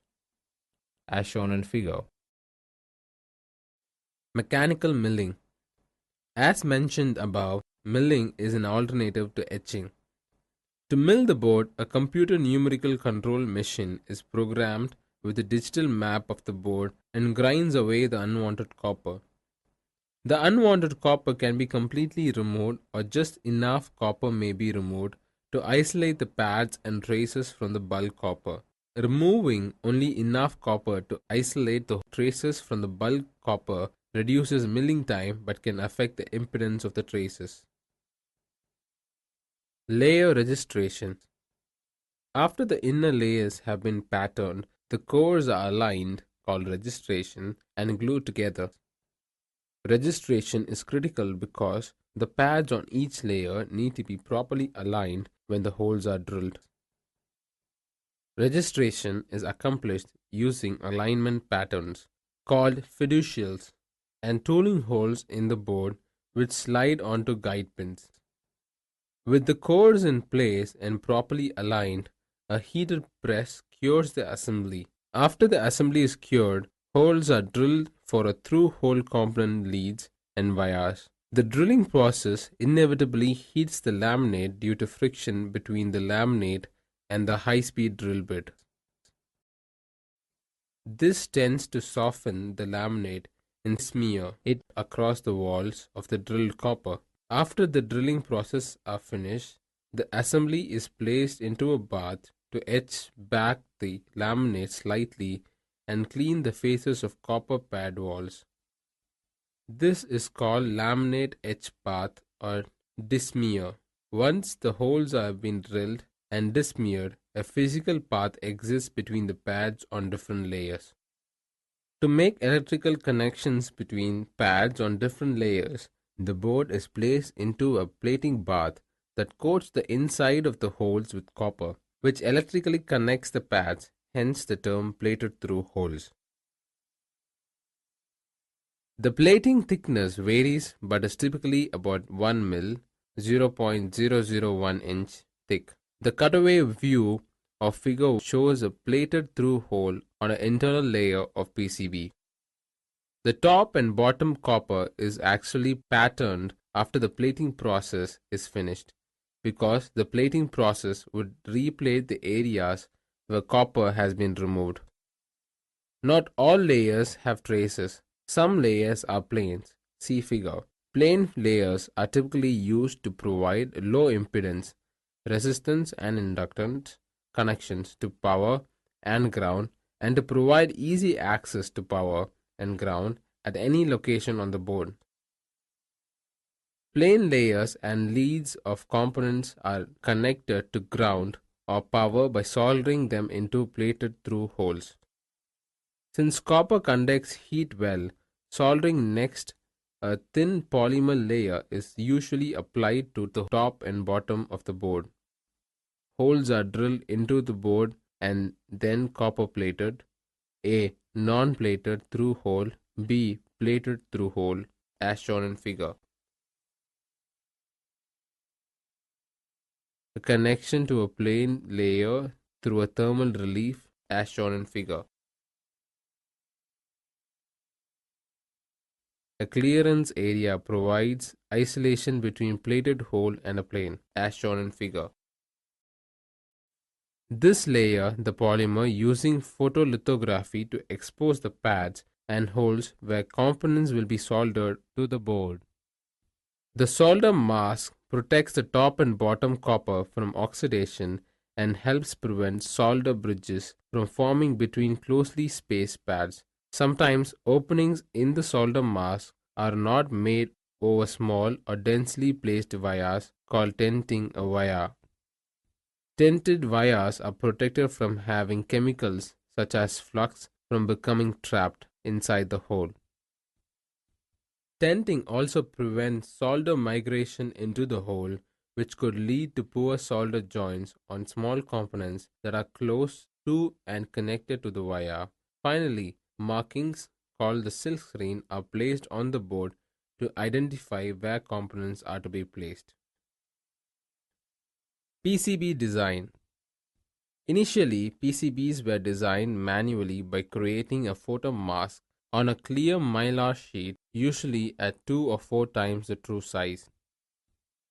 as shown in figure. Mechanical milling. As mentioned above, milling is an alternative to etching. To mill the board, a computer numerical control machine is programmed with a digital map of the board and grinds away the unwanted copper. The unwanted copper can be completely removed, or just enough copper may be removed to isolate the pads and traces from the bulk copper. Removing only enough copper to isolate the traces from the bulk copper reduces milling time but can affect the impedance of the traces. Layer registration. After the inner layers have been patterned, the cores are aligned, called registration, and glued together. Registration is critical because the pads on each layer need to be properly aligned when the holes are drilled. Registration is accomplished using alignment patterns called fiducials and tooling holes in the board which slide onto guide pins. With the cores in place and properly aligned, a heated press cures the assembly. After the assembly is cured, holes are drilled for a through-hole component leads and vias. The drilling process inevitably heats the laminate due to friction between the laminate and the high-speed drill bit. This tends to soften the laminate and smear it across the walls of the drilled copper. After the drilling process are finished, the assembly is placed into a bath to etch back the laminate slightly and clean the faces of copper pad walls. This is called laminate etch bath or dismear. Once the holes have been drilled and dismeared, a physical path exists between the pads on different layers. To make electrical connections between pads on different layers, the board is placed into a plating bath that coats the inside of the holes with copper, which electrically connects the pads, hence the term plated through holes. The plating thickness varies but is typically about 1 mm, 0.001 inch thick. The cutaway view of figure shows a plated through hole on an internal layer of PCB. The top and bottom copper is actually patterned after the plating process is finished, because the plating process would replate the areas where copper has been removed. Not all layers have traces. Some layers are planes. See figure. Plane layers are typically used to provide low impedance, resistance and inductance connections to power and ground, and to provide easy access to power and ground at any location on the board. Plane layers and leads of components are connected to ground or power by soldering them into plated through holes. Since copper conducts heat well, soldering next a thin polymer layer is usually applied to the top and bottom of the board. Holes are drilled into the board and then copper plated. A. Non-plated through hole. B. Plated through hole, as shown in figure. A connection to a plane layer through a thermal relief, as shown in figure. A clearance area provides isolation between plated hole and a plane, as shown in figure. This layer the polymer using photolithography to expose the pads and holes where components will be soldered to the board. The solder mask protects the top and bottom copper from oxidation and helps prevent solder bridges from forming between closely spaced pads. Sometimes openings in the solder mask are not made over small or densely placed vias called tenting a via. Tented vias are protected from having chemicals such as flux from becoming trapped inside the hole. Tenting also prevents solder migration into the hole, which could lead to poor solder joints on small components that are close to and connected to the wire. Finally, markings called the silk screen are placed on the board to identify where components are to be placed. PCB design. Initially, PCBs were designed manually by creating a photo mask on a clear mylar sheet, usually at 2 or 4 times the true size.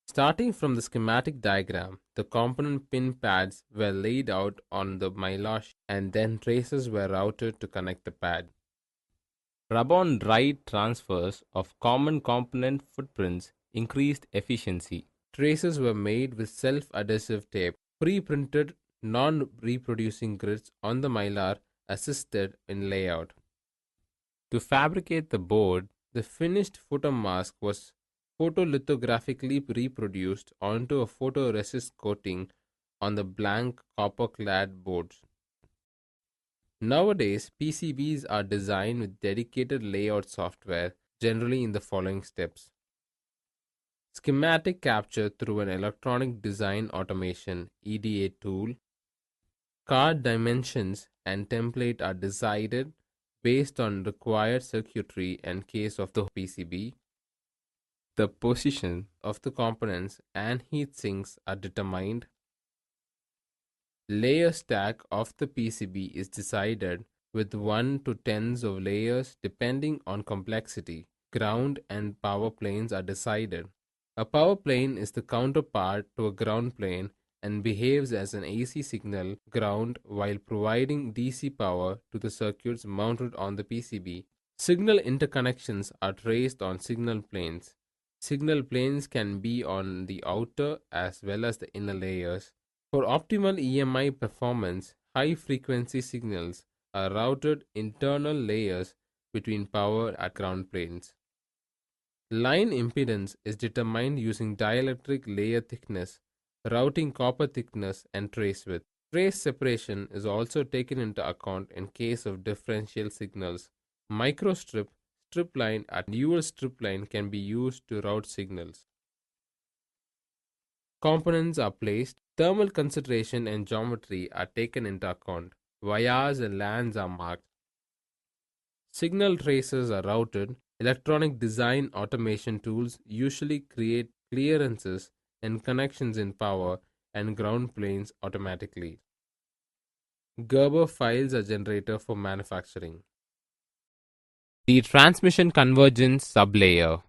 Starting from the schematic diagram, the component pin pads were laid out on the mylar sheet and then traces were routed to connect the pad. Rub-on dry transfers of common component footprints increased efficiency. Traces were made with self-adhesive tape. Pre-printed non-reproducing grids on the mylar assisted in layout. To fabricate the board, the finished photomask was photolithographically reproduced onto a photoresist coating on the blank copper-clad boards. Nowadays, PCBs are designed with dedicated layout software, generally in the following steps. Schematic capture through an electronic design automation EDA tool. Card dimensions and template are decided based on required circuitry and case of the PCB. The position of the components and heat sinks are determined. Layer stack of the PCB is decided with 1 to tens of layers depending on complexity. Ground and power planes are decided. A power plane is the counterpart to a ground plane and behaves as an AC signal ground while providing DC power to the circuits mounted on the PCB. Signal interconnections are traced on signal planes. Signal planes can be on the outer as well as the inner layers. For optimal EMI performance, high frequency signals are routed internal layers between power and ground planes. Line impedance is determined using dielectric layer thickness, routing copper thickness, and trace width. Trace separation is also taken into account in case of differential signals. Microstrip, strip line, and dual strip line can be used to route signals. Components are placed, thermal consideration and geometry are taken into account. Vias and lands are marked. Signal traces are routed. Electronic design automation tools usually create clearances and connections in power and ground planes automatically. Gerber files are generated for manufacturing. The transmission convergence sublayer.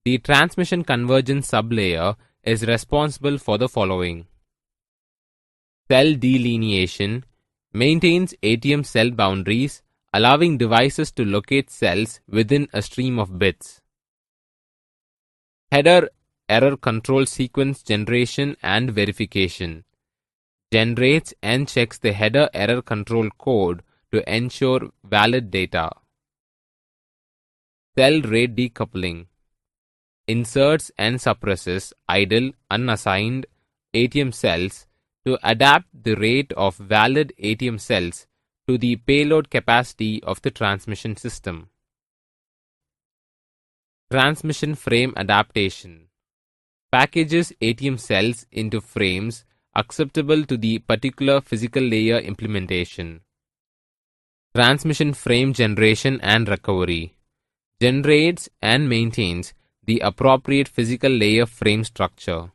The transmission convergence sublayer is responsible for the following. Cell delineation maintains ATM cell boundaries, allowing devices to locate cells within a stream of bits. Header error control sequence generation and verification. Generates and checks the header error control code to ensure valid data. Cell rate decoupling. Inserts and suppresses idle, unassigned ATM cells to adapt the rate of valid ATM cells to the payload capacity of the transmission system. Transmission frame adaptation packages ATM cells into frames acceptable to the particular physical layer implementation. Transmission frame generation and recovery generates and maintains the appropriate physical layer frame structure.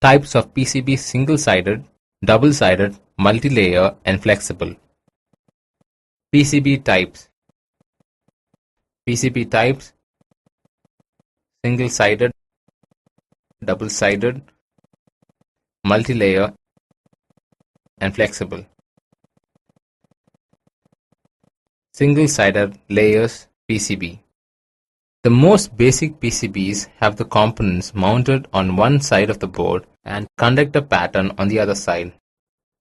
Types of PCB: single-sided, double-sided, multi-layer, and flexible. PCB types. PCB types: single-sided, double-sided, multi-layer, and flexible. Single-sided layers PCB. The most basic PCBs have the components mounted on one side of the board and conductor pattern on the other side.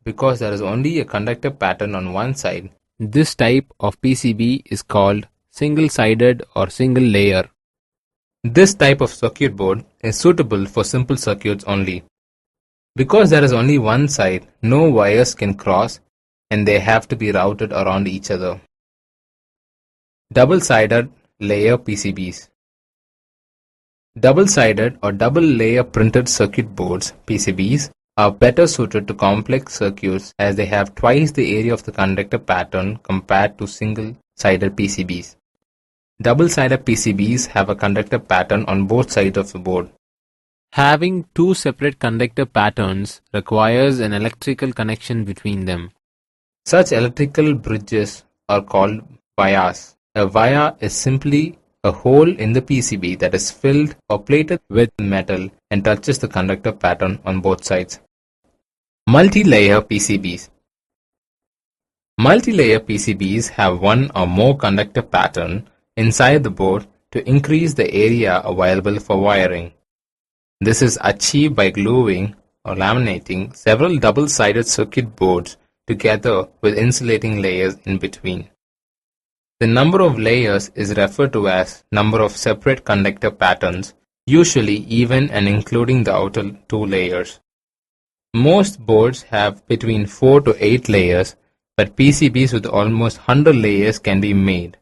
Because there is only a conductor pattern on one side, this type of PCB is called single-sided or single layer. This type of circuit board is suitable for simple circuits only. Because there is only one side, no wires can cross and they have to be routed around each other. Double-sided layer PCBs. Double-sided or double-layer printed circuit boards (PCBs) are better suited to complex circuits as they have twice the area of the conductor pattern compared to single-sided PCBs. Double-sided PCBs have a conductor pattern on both sides of the board. Having two separate conductor patterns requires an electrical connection between them. Such electrical bridges are called vias. A via is simply a hole in the PCB that is filled or plated with metal and touches the conductor pattern on both sides. Multi-layer PCBs. Multi-layer PCBs have one or more conductor pattern inside the board to increase the area available for wiring. This is achieved by gluing or laminating several double-sided circuit boards together with insulating layers in between. The number of layers is referred to as number of separate conductor patterns, usually even and including the outer two layers. Most boards have between 4 to 8 layers, but PCBs with almost 100 layers can be made.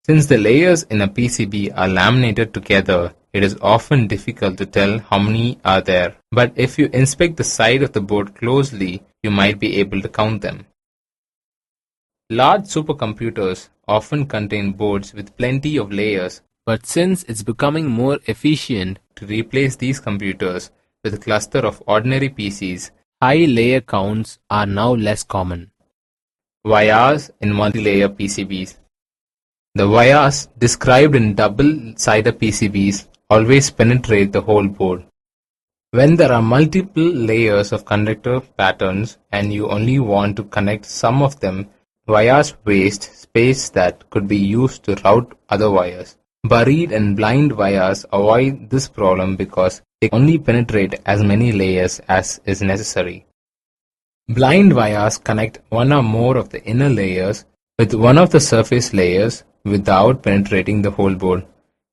Since the layers in a PCB are laminated together, it is often difficult to tell how many are there, but if you inspect the side of the board closely, you might be able to count them. Large supercomputers often contain boards with plenty of layers, But since it's becoming more efficient to replace these computers with a cluster of ordinary PCs, high layer counts are now less common. vias in multi-layer PCBs. The vias described in double-sided PCBs always penetrate the whole board. When there are multiple layers of conductor patterns and you only want to connect some of them, vias waste space that could be used to route other wires. Buried and blind vias avoid this problem because they only penetrate as many layers as is necessary. Blind vias connect one or more of the inner layers with one of the surface layers without penetrating the whole board.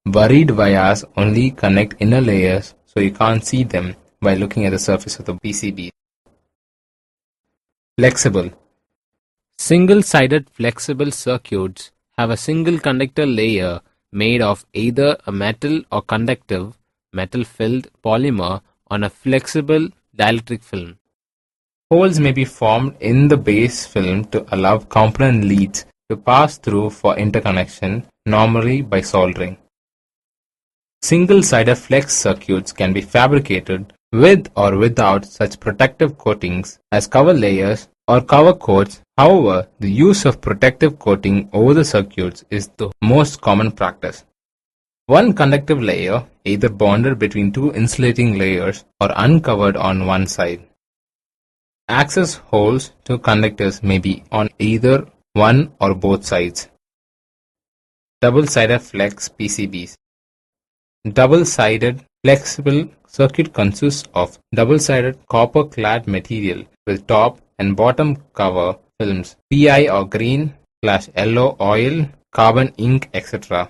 Buried vias only connect inner layers so you can't see them by looking at the surface of the PCB. Flexible. Single-sided flexible circuits have a single conductor layer made of either a metal or conductive metal-filled polymer on a flexible dielectric film. Holes may be formed in the base film to allow component leads to pass through for interconnection, normally by soldering. Single-sided flex circuits can be fabricated with or without such protective coatings as cover layers or cover coats. However, the use of protective coating over the circuits is the most common practice. One conductive layer, either bonded between two insulating layers or uncovered on one side. Access holes to conductors may be on either one or both sides. Double-sided flex PCBs. Double-sided flexible circuit consists of double-sided copper-clad material with top and bottom cover films, PI or green/yellow oil, carbon ink, etc.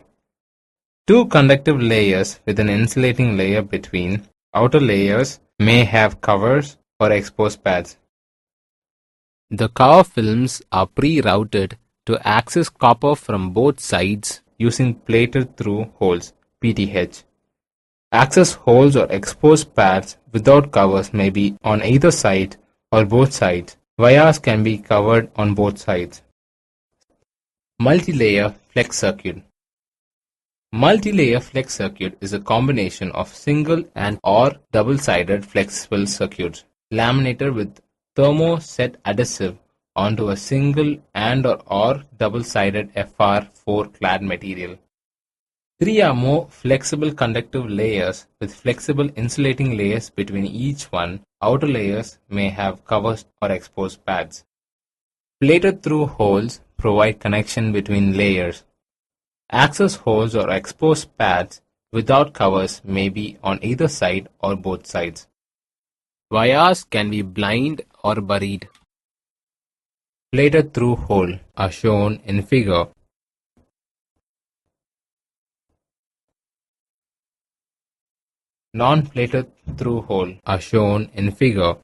Two conductive layers with an insulating layer between. Outer layers may have covers or exposed pads. The cover films are pre-routed to access copper from both sides using plated through holes, PTH. Access holes or exposed pads without covers may be on either side or both sides. Vias can be covered on both sides. Multi-layer flex circuit. Multi-layer flex circuit is a combination of single and or double-sided flexible circuits laminated with thermoset adhesive onto a single and or double-sided FR4 clad material. Three or more flexible conductive layers with flexible insulating layers between each one. Outer layers may have covers or exposed pads. Plated through holes provide connection between layers. Access holes or exposed pads without covers may be on either side or both sides. Vias can be blind or buried. Plated through hole are shown in figure. Non-plated through hole are shown in figure.